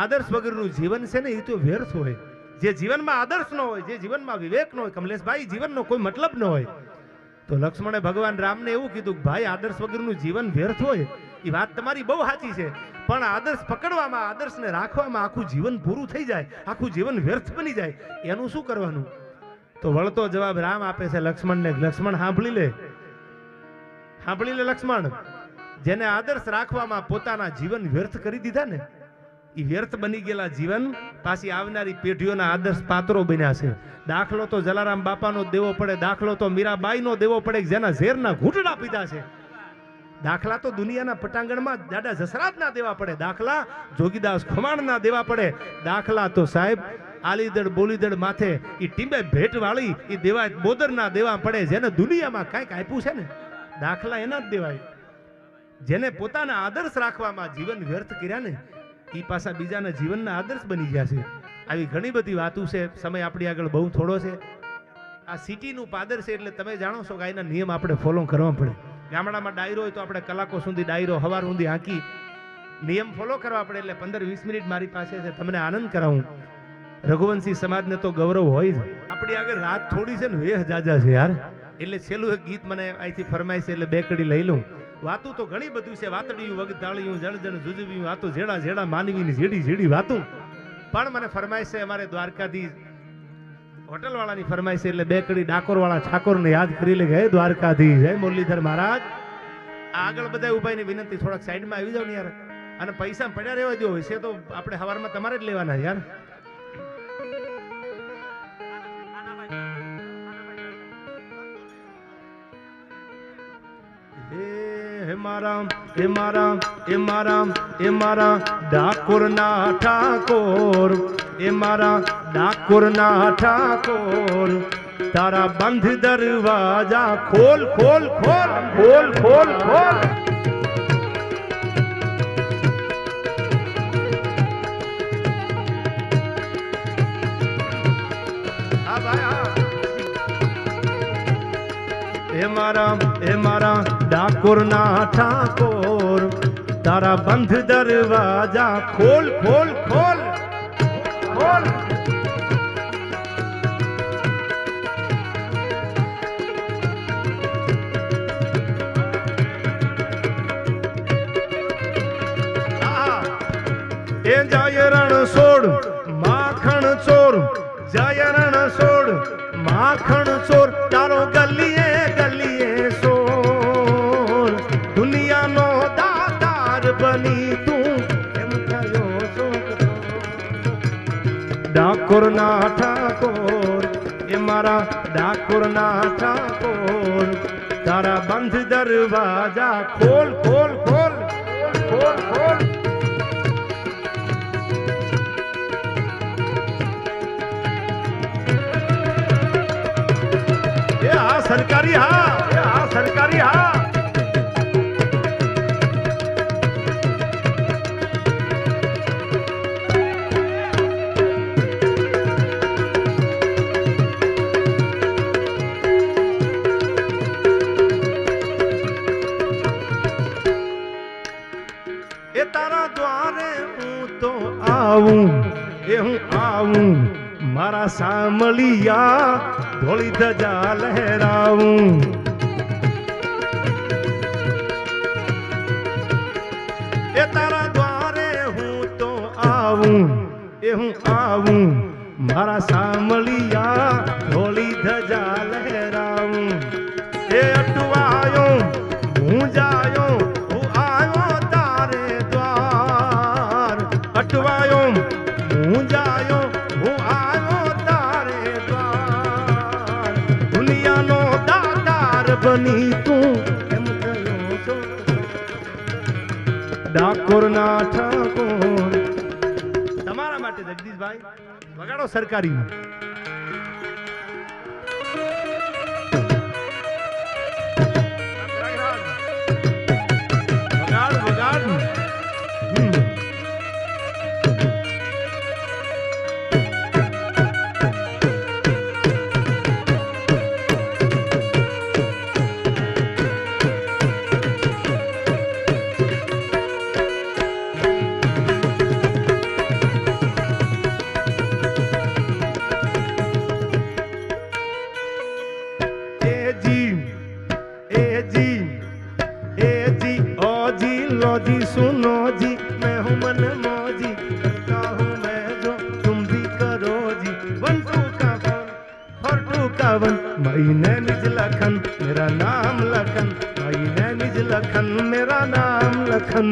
આદર્શ વગરનું જીવન છે ને એ તો વ્યર્થ હોય. જે જીવનમાં આદર્શ ન હોય, જે જીવનમાં વિવેક ન હોય, કમલેશભાઈ, જીવનનો કોઈ મતલબ ન હોય. તો લક્ષ્મણે ભગવાન રામને એવું કીધું કે ભાઈ આદર્શ વગરનું જીવન વ્યર્થ હોય. એ વાત તમારી બહુ સાચી છે, પણ આદર્શ પકડવામાં, આદર્શને રાખવામાં આખું જીવન પૂરું થઈ જાય, આખું જીવન વ્યર્થ બની જાય, એનું શું કરવાનું? તો વળતો જવાબ રામ આપે છે લક્ષ્મણને. લક્ષ્મણ સાંભળી લે લક્ષ્મણ, જેને આદર્શ રાખવામાં પોતાના જીવન વ્યર્થ કરી દીધા ને એ વ્યર્થ બની ગયેલા જીવન પાછી આવનારી પેઢીઓના આદર્શ પાત્રો બન્યા છે. દાખલો તો જલારામ બાપાનો દેવો પડે, દાખલો તો મીરાબાઈનો દેવો પડે, જેના ઝેરના ઘૂંટડા પીધા છે. દાખલા તો દુનિયાના પટાંગણમાં દાદા જસરાજના દેવા પડે, દાખલા જોગીદાસ ખમાણના દેવા પડે, દાખલા તો સાહેબ આલીદળ બોલીદળ માથે ઈ ટીંબે ભેટ વાળી ઈ દેવા બોદરના દેવા પડે. જેને દુનિયામાં કાંઈક આપ્યું છે ને દાખલા એના જ દેવાય. જેને પોતાના આદર્શ રાખવામાં જીવન વ્યર્થ કર્યા ને ઈ પાછા બીજાના જીવનના આદર્શ બની ગયા છે. આવી ઘણી બધી વાતો છે. સમય આપણી આગળ બહુ થોડો છે. આ સિટીનું પાદર છે એટલે તમે જાણો છો કે એના નિયમ આપણે ફોલો કરવા પડે. ગામડામાં ડાયરો હોય તો આપણે કલાકો સુધી ડાયરો હવાર સુધી આંકી નિયમ ફોલો કરવા પડે. એટલે 15-20 મિનિટ મારી પાસે છે, તમને આનંદ કરાવું. રઘુવંશી સમાજને તો ગૌરવ હોય જ. આપણી આગળ રાત થોડી છે ને વેહ જાજા છે યાર. એટલે છેલ્લું એક ગીત મને અહીંથી ફરમાય છે એટલે બે કડી લઈ લઉં. વાતું તો ઘણી બધું છે. વાતડિયું વગતાળિયું જણ જણ જુજવ્યું વાતું જેડા જેડા માનવીની જેડી જેડી વાતું. પણ મને ફરમાય છે અમારે દ્વારકાધીશ હોટલ વાળાની ફરમાય છે એટલે બે કડી ડાકોર વાળા ઠાકોર ને યાદ કરી લે હે દ્વારકાધીશ જય મુરલીધર મહારાજ. આગળ બધા ઉભાઈની વિનંતી થોડાક સાઈડમાં આવી જાવ ને યાર. અને પૈસા પડ્યા રહેવા દો છે તો આપણે હવારમાં તમારે જ લેવાના યાર. હે મારા ડાકોરના ઠાકોર, એ મારા ડાકોરના ઠાકોર, તારા બંધ દરવાજા ખોલ ખોલ ખોલ ખોલ ખોલ ખોલ. એ મારા ડાકોરના ઠાકોર, તારા બંધ દરવાજા ખોલ ખોલ ખોલ ખોલ. એ જય રણ છોડ માખણ ચોર, જય રણ છોડ માખણ ચોર, તારો ગલીએ ગલીએ સોર, દુનિયાનો દાતાર બની તું એમ થયો છો. ડાકોરના ઠાકોર, એ મારા ડાકોરના ઠાકોર, તારા બંધ દરવાજા ખોલ ખોલ ખોલ ખોલ ખોલ. સરકારી હા, સરકારી હા. એ તારા દ્વારે હું તો આવું, એ હું આવું, મારા સામલિયા ધોળી ધજા લહેરાવું. એ તારા દ્વારે હું તો આવું, એ હું આવું, મારા સામલિયા ધોળી ધજા લહેરાવું. એ અટવાયો હું જાયો, હું આવ્યો તારે દ્વાર. અટવાયો હું જાયો, હું આવ્યો તારે દ્વાર, દુનિયાનો દાતાર બની તું એમ થયો છો. ડાકોરના ઠાકોર, તમારા માટે જગદીશભાઈ વગાડો સરકારી. વગાડ વગાડ. जी सुनो जी, मैं हूँ मन मौजी, करता हूँ मैं जो तुम भी करो जी. 1 2 का 4 2 का 1, महीने निज लखन मेरा नाम लखन, महीने निज लखन मेरा नाम लखन.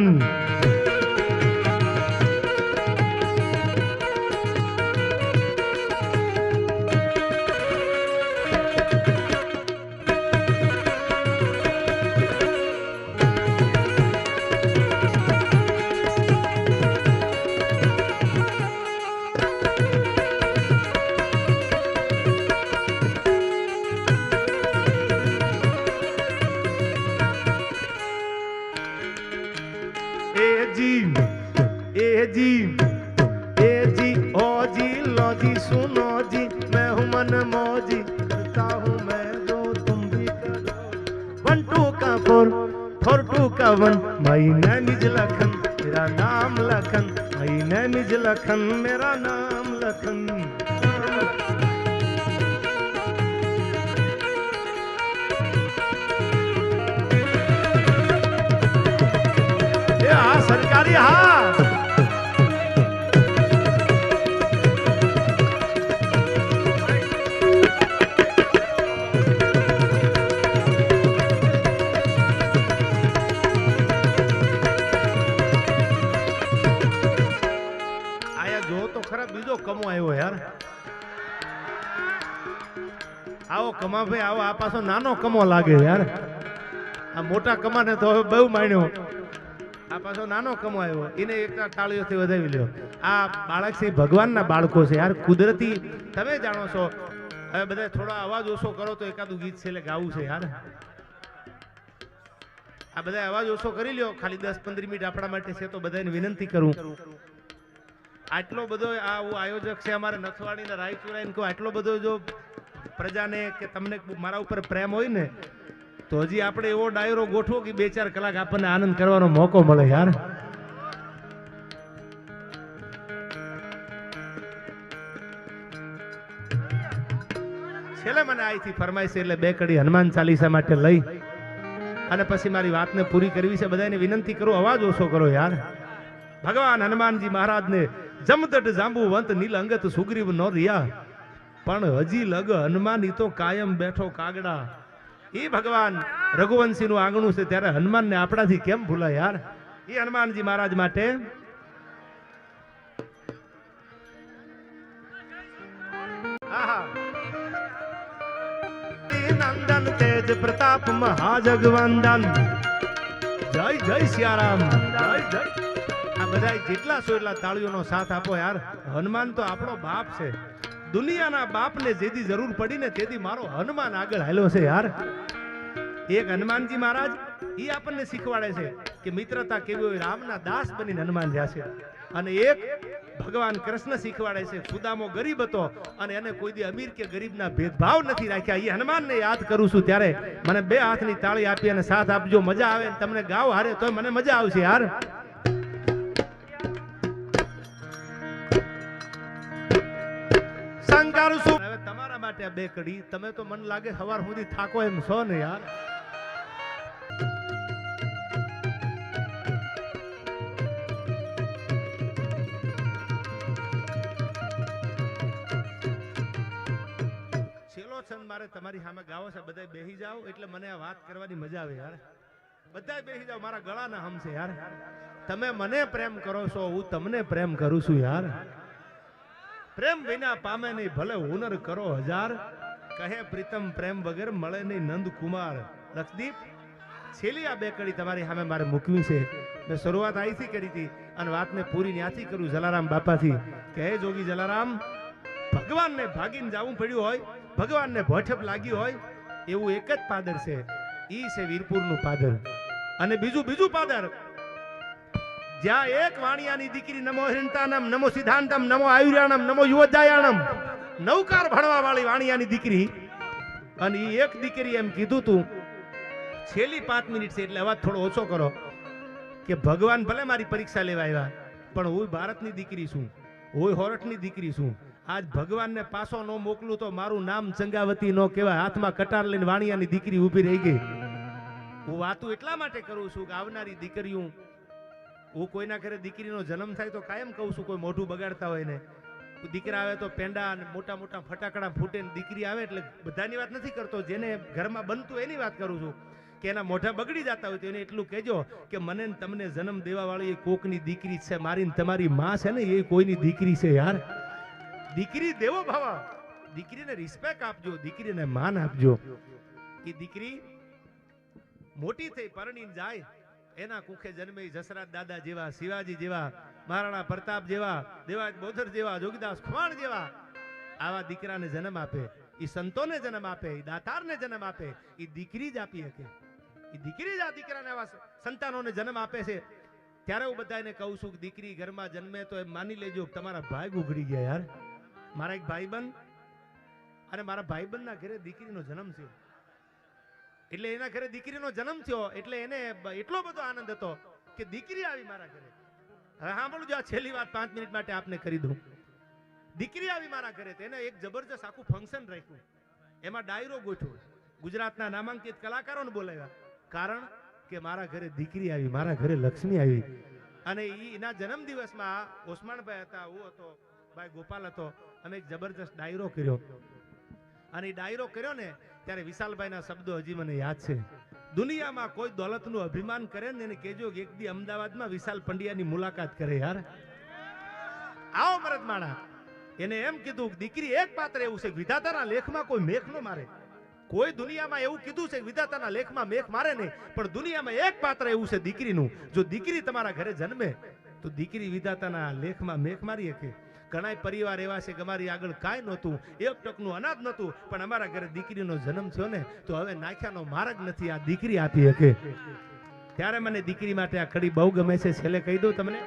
ए जी ओ जी लो जी सुनो जी मैं हूँ मन मौजी करता हूँ मैं जो तुम भी करो 1 2 का 4 4 2 का 1 माय नेम इज लखन मेरा नाम Lakhan my name is Lakhan मेरा नाम लखन सरकारी हाँ આયા જો તો ખરા બીજો કમો આવ્યો યાર આવો કમા ભાઈ આવો આ પાછો નાનો કમો લાગે યાર આ મોટા કમાને તો હવે બહુ માન્યો આ પાછો નાનો કમો આવ્યો એને એક તાળીઓથી વધાવી લ્યો આ બાળક છે ભગવાનના બાળકો છે યાર કુદરતી તમે જાણો છો હવે બધા થોડો અવાજ ઓછો કરો તો એકાદું ગીત છે એટલે ગાવું છે યાર આ બધા અવાજ ઓછો કરી લ્યો ખાલી 10-15 મિનિટ આપણા માટે છે તો બધાને વિનંતી કરું આટલો બધો આવું આયોજક છે અમારે નથવાડીને રાયચુરાઈને કહું આટલો બધો જો પ્રજાને કે તમને મારા ઉપર પ્રેમ હોય ને તો હજી આપણે એવો ડાયરો ગોઠવો કે 2-4 કલાક આપણને આનંદ કરવાનો મોકો મળે યાર છેલ્લે મને આઈથી ફરમાઈશ એટલે 2 કડી હનુમાન ચાલીસા માટે લઈ અને પછી મારી વાતને પૂરી કરવી છે બધાને વિનંતી કરું અવાજ ઓછો કરો યાર ભગવાન હનુમાનજી મહારાજને જમદટ જાંબુવંત નીલ અંગત સુગ્રીવ નો રિયા પણ હજી લગ હનુમાન ઈ તો કાયમ બેઠો કાગડા એ ભગવાન રઘુવંશી નું આંગણું છે ત્યારે હનુમાનને આપણાથી કેમ ભૂલાય યાર એ હનુમાનજી મહારાજ માટે નંદન તેજ પ્રતાપ મહાજગવંદન જય જય સિયારામ જય જય આ બધા જેટલા છો એટલા તાળીઓનો સાથ આપો યાર હનુમાન તો આપણો બાપ છે દુનિયાના બાપને જેથી જરૂર પડી ને તેથી મારો હનુમાન આગળ હાલ્યો છે યાર એક હનુમાનજી મહારાજ ઈ આપણને શીખવાડે છે કે મિત્રતા કેવી હોય રામના દાસ બનીને હનુમાન રહ્યા છે અને એક ભગવાન કૃષ્ણ શીખવાડે છે સુદામો ગરીબ હતો અને એને કોઈ દી અમીર કે ગરીબના ભેદભાવ નથી રાખ્યા એ હનુમાનને યાદ કરું છું ત્યારે મને 2 હાથની તાળી આપી અને સાથ આપજો મજા આવે તમને ગાવ હારે તો મને મજા આવશે યાર શંકર શું હવે તમારા માટે આ 2 કડી તમે તો મન લાગે સવાર સુધી થાકો એમ છો ને યાર છેલ્લો છંદ મારે તમારી સામે ગાવો છે બધા બેહી જાઓ એટલે મને આ વાત કરવાની મજા આવે યાર બધા બેહી જાઓ મારા ગળાના હમ છે યાર તમે મને પ્રેમ કરો છો હું તમને પ્રેમ કરું છું યાર પ્રેમ વિના પામે નહીં ભલે હુનર કરો 1000 કહે પ્રીતમ પ્રેમ વગર મળે નહીં નંદ કુમાર લક્ષદીપ છેલ્લી આ 2 કડી તમારી સામે મારે મૂકવી છે મેં શરૂઆત અહીંથી કરી હતી અને વાતને પૂરી ત્યાંથી કરું જલારામ બાપાથી કે હે જોગી જલારામ ભગવાનને ભાગીને જવું પડ્યું હોય ભગવાનને ભઠપ લાગી હોય એવું એક જ પાદર છે ઈ છે વીરપુરનું પાદર અને બીજું પાદર જ્યાં એક વાણિયાની દીકરી નમો હિરણતાનમ નમો સિદ્ધાંતમ નમો આયુર્યાણમ નમો યુવજાયાણમ નવકાર ભણવા વાળી વાણિયાની દીકરી અને ઈ એક દીકરી એમ કીધું તું છેલ્લી 5 મિનિટ છે એટલે અવાજ થોડો ઓછો કરો કે ભગવાન ભલે મારી પરીક્ષા લેવા આવ્યા પણ હું ભારતની દીકરી છું હું હોરઠની દીકરી છું આજ ભગવાનને પાછો ન મોકલું તો મારું નામ ચંગાવતી નો કહેવાય હાથમાં કટાર લઈને વાણિયાની દીકરી ઊભી રહી ગઈ હું વાતું એટલા માટે કરું છું કે આવનારી દીકરીઓ હું કોઈના ઘરે દીકરીનો જન્મ થાય તો કાયમ કહું છું કોઈ મોઢું બગાડતા હોય ને દીકરા આવે તો પેંડા અને મોટા મોટા ફટાકડા ફૂટે ને દીકરી આવે એટલે બધાની વાત નથી કરતો જેને ઘરમાં બનતું એની વાત કરું છું કે એના મોઢા બગડી જતા હોય તો એને એટલું કહેજો કે મને ને તમને જન્મ દેવા વાળી એ કોકની દીકરી છે મારી ને તમારી માં છે ને એ કોઈની દીકરી છે યાર દીકરી દેવો ભાવા દીકરીને રિસ્પેક્ટ આપજો દીકરીને માન આપજો કે દીકરી મોટી થઈ પરણીને જાય એના કુખે જન્મે જસરાજ દાદા જેવા શિવાજી જેવા મહારાણા પ્રતાપ જેવા દેવાજ બોધર જેવા જોગીદાસ ખવાણ જેવા આવા દીકરાને જન્મ આપે એ સંતોને જન્મ આપે એ દાતારને જન્મ આપે એ દીકરી જ આપી શકે એ દીકરી જ આ દીકરાને આવા સંતાનોને જન્મ આપે છે ત્યારે હું બધાને કહું છું કે દીકરી ઘરમાં જન્મે તો એમ માની લેજો કે તમારા ભાગ ઉઘડી ગયા યાર. મારા એક ભાઈબંધ અને મારા ભાઈબંધના ઘરે દીકરીનો જન્મ થયો, એટલે એના ઘરે દીકરીનો જન્મ થયો એટલે એને એટલો બધો આનંદ હતો કે દીકરી આવી મારા ઘરે. હવે સાંભળું જો, આ છેલ્લી વાત 5 મિનિટ માટે આપને કરી દઉં. દીકરી આવી મારા ઘરે, તેને એક જબરજસ્ત આખું ફંક્શન રાખ્યું, એમાં ડાયરો ગોઠવ્યો, ગુજરાતના નામાંકિત કલાકારોને બોલાવ્યા, કારણ કે મારા ઘરે દીકરી આવી, મારા ઘરે લક્ષ્મી આવી. અને એના જન્મ દિવસમાં ઓસમાનભાઈ હતા, હું હતો, ભાઈ ગોપાલ હતો, અમે એક જબરજસ્ત ડાયરો કર્યો. અને એ ડાયરો કર્યો ને ત્યારે વિશાલભાઈના શબ્દો હજી મને યાદ છે. દુનિયામાં કોઈ દોલતનું અભિમાન કરે ને એને કહેજો કે એક દી અમદાવાદમાં વિશાલ પંડ્યાની મુલાકાત કરે યાર. આવો મરદ માણા. એને એમ કીધું કે દીકરી એક પાત્ર એવું છે, વિધાતાના લેખમાં કોઈ મેખ ન મારે. કોઈ દુનિયામાં એવું કીધું છે કે વિધાતાના લેખમાં મેખ મારે નહીં, પણ દુનિયામાં એક પાત્ર એવું છે દીકરીનું. જો દીકરી તમારા ઘરે જન્મે તો દીકરી વિધાતાના લેખમાં મેખ મારી શકે. ઘણા પરિવાર એવા છે કે અમારી આગળ કાંઈ નહોતું, એક ટકનું અનાજ નહોતું, પણ અમારા ઘરે દીકરીનો જન્મ થયો ને તો હવે નાખ્યાનો માર્ગ નથી, આ દીકરી આપી શકે. ત્યારે મને દીકરી માટે આ કડી બહુ ગમે છે. છેલ્લે કહી દઉં તમને.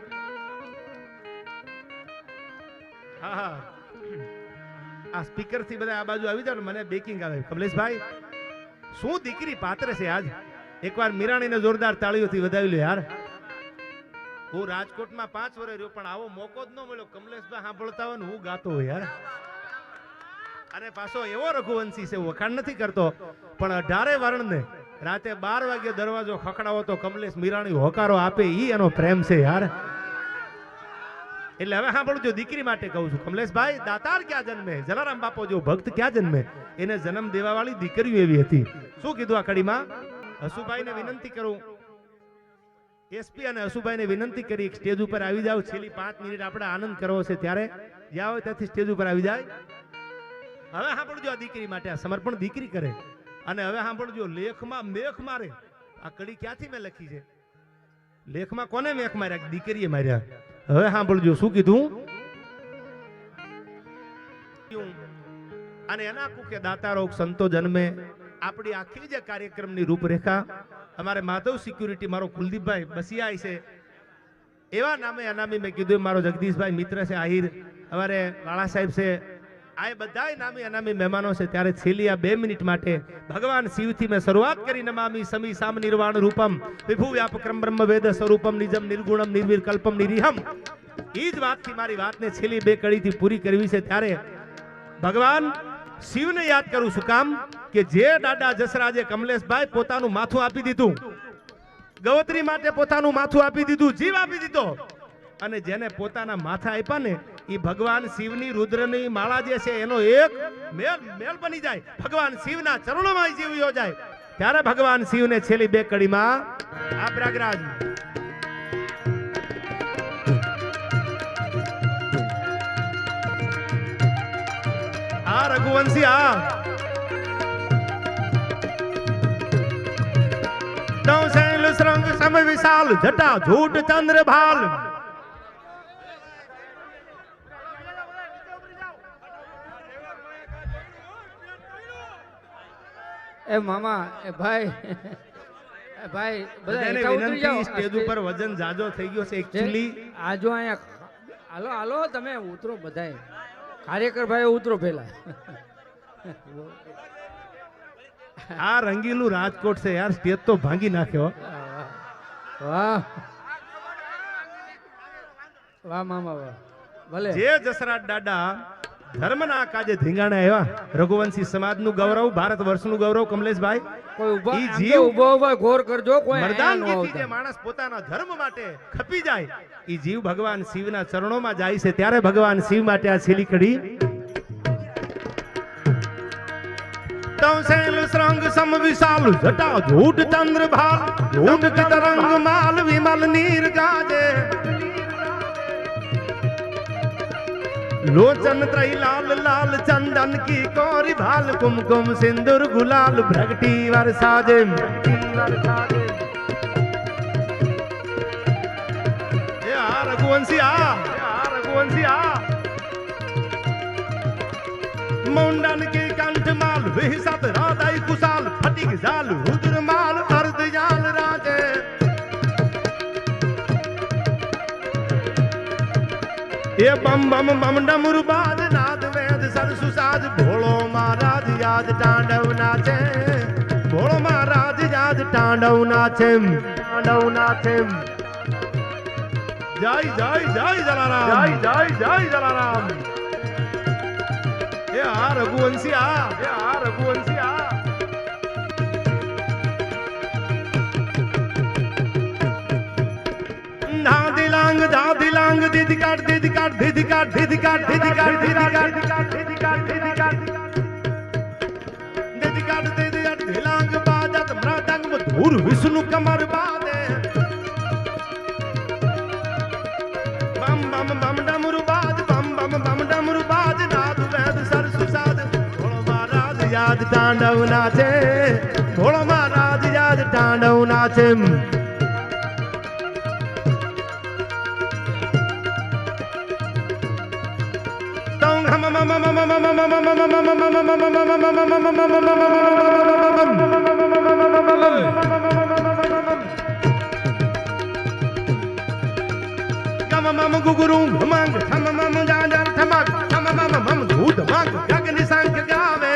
હા હા, આ સ્પીકર થી બધા આ બાજુ આવી જાવ ને મને બેકિંગ આવે. કમલેશભાઈ, શું દીકરી પાત્ર છે આજ. એકવાર મીરાણીને જોરદાર તાળીઓથી વધાવી લો યાર. હું રાજકોટમાં 5 વર્ષ રહ્યો, પણ આવો મોકો જ ન મળ્યો. કમલેશભાઈ સાંભળતા હોય ને હું ગાતો હોય યાર. અને પાછો એવો રઘુવંશી છે, વખાણ નથી કરતો, પણ 18 વર્ણને રાતે 12 વાગે દરવાજો ખખડાવો તો કમલેશ મીરાણી હોકારો આપે, ઈ એનો પ્રેમ છે યાર. એટલે હવે સાંભળજો, દીકરી માટે કહું છું. કમલેશભાઈ, દાતાર ક્યાં જન્મે, જલારામ બાપો જો ભક્ત ક્યાં જન્મે, એને જન્મ દેવા વાળી દીકરીઓ એવી હતી. શું કીધું આ કડીમાં? હસુભાઈને વિનંતી કરું, એસપી અને હસુભાઈને વિનંતી કરી સ્ટેજ ઉપર આવી જાવ. છેલ્લી 5 મિનિટ આપણે આનંદ કરવો છે, ત્યારે જ્યાં હોય ત્યાંથી સ્ટેજ ઉપર આવી જાય. હવે સાંભળજો, આ દીકરી માટે આ સમર્પણ દીકરી કરે. અને હવે સાંભળજો, લેખમાં મેખ મારે. આ કડી ક્યાંથી મેં લખી છે? લેખમાં કોને મેખ માર્યા? દીકરીએ માર્યા. હવે સાંભળજો શું કીધું. અને એના કુકે દાતારો સંતો જન્મે. આપણી આખી જે કાર્યક્રમની રૂપરેખા અમારે માધવ સિક્યુરિટી, મારો કુલદીપભાઈ બસિયા છે, એવા નામે અનામી મેં કીધું. મારો જગદીશભાઈ મિત્ર છે આહિર, અમારે લાલા સાહેબ છે, આ બધા નામી અનામી મહેમાનો છે. ત્યારે છેલ્લી આ 2 મિનિટ માટે ભગવાન શિવથી મેં શરૂઆત કરી. નમામિ સમી સામ નિર્વાણ રૂપમ વિભુ વ્યાપક્રમ બ્રહ્મ વેદ સ્વરૂપમ નિજમ નિર્ગુણમ નિર્વિકલ્પમ નિરીહમ. એ જ વાતથી મારી વાતને છેલ્લી 2 કડીથી પૂરી કરવી છે. ત્યારે ભગવાન શિવને યાદ કરું છું. કામ કે જે દાદા જસરાજે કમલેશભાઈ પોતાનું માથું આપી દીધું, ગવત્રી માટે પોતાનું માથું આપી દીધું, જીવ આપી દીધો, અને જેને પોતાના માથા આપ્યા ને એ ભગવાન શિવની રુદ્રની માળા જે છે એનો એક મેલ બની જાય. ભગવાન શિવના ચરણોમાં જીવ યોજાય. ત્યારે ભગવાન શિવને છેલ્લી 2 કડીમાં આ પ્રયાગરાજ આ રઘુવંશી આ શૈલ શ્રંગ સમ વિશાલ જટા ઝૂટ ચંદ્ર ભાલ. એ મામા, એ ભાઈ, એ ભાઈ, બધા બધાને હેઠા ઉતરી જાઓ. વિનંતી, સ્ટેજ ઉપર વજન જાજો થઈ ગયો છે એક્ચ્યુઅલી. આજો અહીંયા હાલો હાલો, તમે ઉતરો બધાય. કાર્યકર ભાઈ ઉતરો પેલા. આ રંગીલું રાજકોટ છે યાર, સ્ટેજ તો ભાંગી નાખ્યો. વાહ વાહ મામા વાહ. ભલે જે જસરાજ દાદા ધર્મના કાજે ધીંગાણા આવ્યા. રઘુવંશી સમાજનું ગૌરવ, ભારત વર્ષનું ગૌરવ. કમલેશભાઈ, કોઈ ઊભો ઈ આમ જીવ તો ઊભો ઊભો ઘોર કરજો. કોઈ મર્દાનગીથી જે માણસ પોતાના ધર્મ માટે ખપી જાય, ઈ જીવ ભગવાન શિવના ચરણોમાં જાય છે. ત્યારે ભગવાન શિવ માટે આ છેલ્લી કડી. શૈલ શ્રંગ સમ વિશાલ જટા ઝૂટ ચંદ્ર ભાલ ઝૂટ તરંગ માલ વિમલ નીર ગાજે. लोचन त्रई लाल लाल चंदन की कोरी भाल कुमकुम सिंदूर गुलाल भ्रगटी वरसाजे रघुवंशी मुंडन की कंठ माल विहसत राधाई कुशाल फटिक जाल रुद्र माल अर्ध जाल राजे એ બમ બમ બમ ડમરુ બાદ નાદ વેદ સરસુ સાજ ભોળો મહારાજ યાદ તાંડવ નાચે ભોળો મહારાજ યાદ તાંડવ નાચે તાંડવ નાચે જય જય જય જલારામ જય જય જય જલારામ એ આ રઘુવંશી આ એ આ રઘુવંશી આ દાદીલાંગ દીદી કાટ દીદી કાટ દીદી કાટ દીદી કાટ દીદી કાટ દીદી કાટ દીદી કાટ દીદી કાટ દીદી કાટ દીદી કાટ દિલાંગ બાજત મૃદંગ મધુર વિષ્ણુ કમર બાદે બમ બમ બમ ડમરુ બાજ બમ બમ બમ ડમરુ બાજ નાદ વેદ સરસુ સાદ ભોળો મહારાજ યાદ તાંડવ નાચે ભોળો મહારાજ યાદ તાંડવ નાચે ગુરુ મંગ થમ મમ જાજર થમક થમ મમ મમ ધૂત મંગ ગગની સંગ ગાવે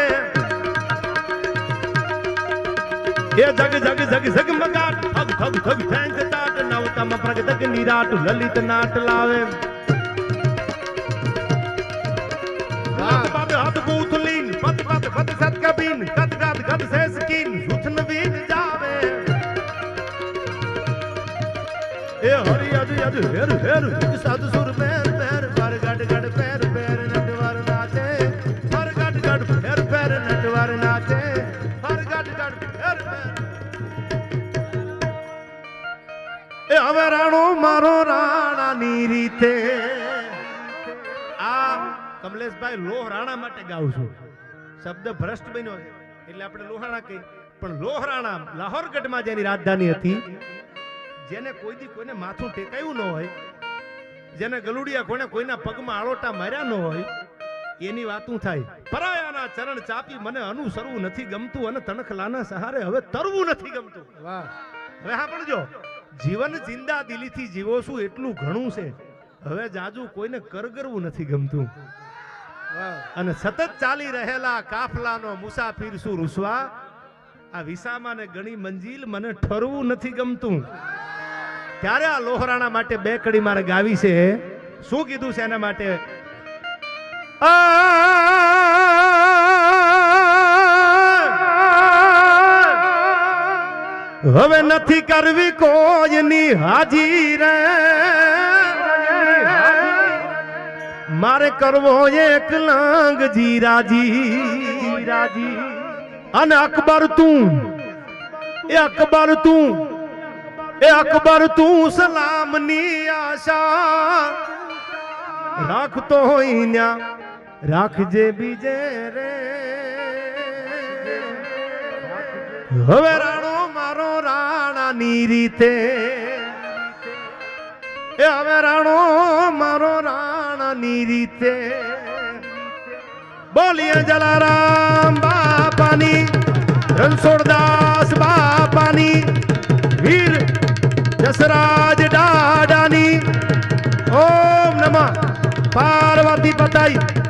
એ જગ જગ જગ જગ મગાટ thug thug thug thank તાટ નવતમ પ્રગટક નિરાટ Lalit Naat લાવે પદ હદ ગૂથલીન પદ પદ પદ સત કબીન ગદ ગદ ગદ સે સ્કીન સુથન વીન જાવે એ હરિ અજ અજ હેર હેર સાધ સુર મેર મેર પર ગડ ગડ પેર પેર નટવર નાચે પર ગડ ગડ પેર પેર નટવર નાચે પર ગડ ગડ પેર પેર એ હવે રાણો મારો રાણાની રીતે આ કમલેશભાઈ લોહરાણા માટે ગાઉં છું શબ્દ ભ્રષ્ટ બન્યો છે એટલે આપણે લોહાણા કહી પણ લોહરાણા લાહોરગઢમાં જેની રાજધાની હતી જેને કોઈ દી કોઈને માથું ટેકાયું ન હોય જેને ગલુડિયા કોને કોઈના પગમાં આળોટા માર્યા ન હોય એની વાતું થાય પરાયાના ચરણ ચાપી મને અનુસરવું નથી ગમતું અને તણખલાના સહારે હવે તરવું નથી ગમતું વાહ હવે સાંભળજો જીવન જિંદા દિલીથી જીવો છું એટલું ઘણું છે હવે જાજુ કોઈને કરગરવું નથી ગમતું અને સતત ચાલી રહેલા કાફલાનો મુસાફિર શું રૂસવા આ વિસામાં ને ગણી મંજિલ મને ઠરવું નથી ગમતું ત્યારે આ લોહરાણા માટે બે કડી મારે ગાવી છે શું કીધું છે એના માટે હવે નથી કરવી કોઈની હાજી રે મારે કરવો એક લાંગ જીરાજી રાજી અને અકબર તું એ અકબર તું એ અકબર તું સલામની આશા રાખતો હોય ન્યા રાખજે બીજે રે હવે રાણો મારો રાણાની રીતે એ હવે રાણો મારો રાણાની રીતે બોલીએ જલારામ બાપાની રણછોડદાસ બાપાની વીર જસરાજ દાદાની ઓમ નમઃ પાર્વતી પતાઈ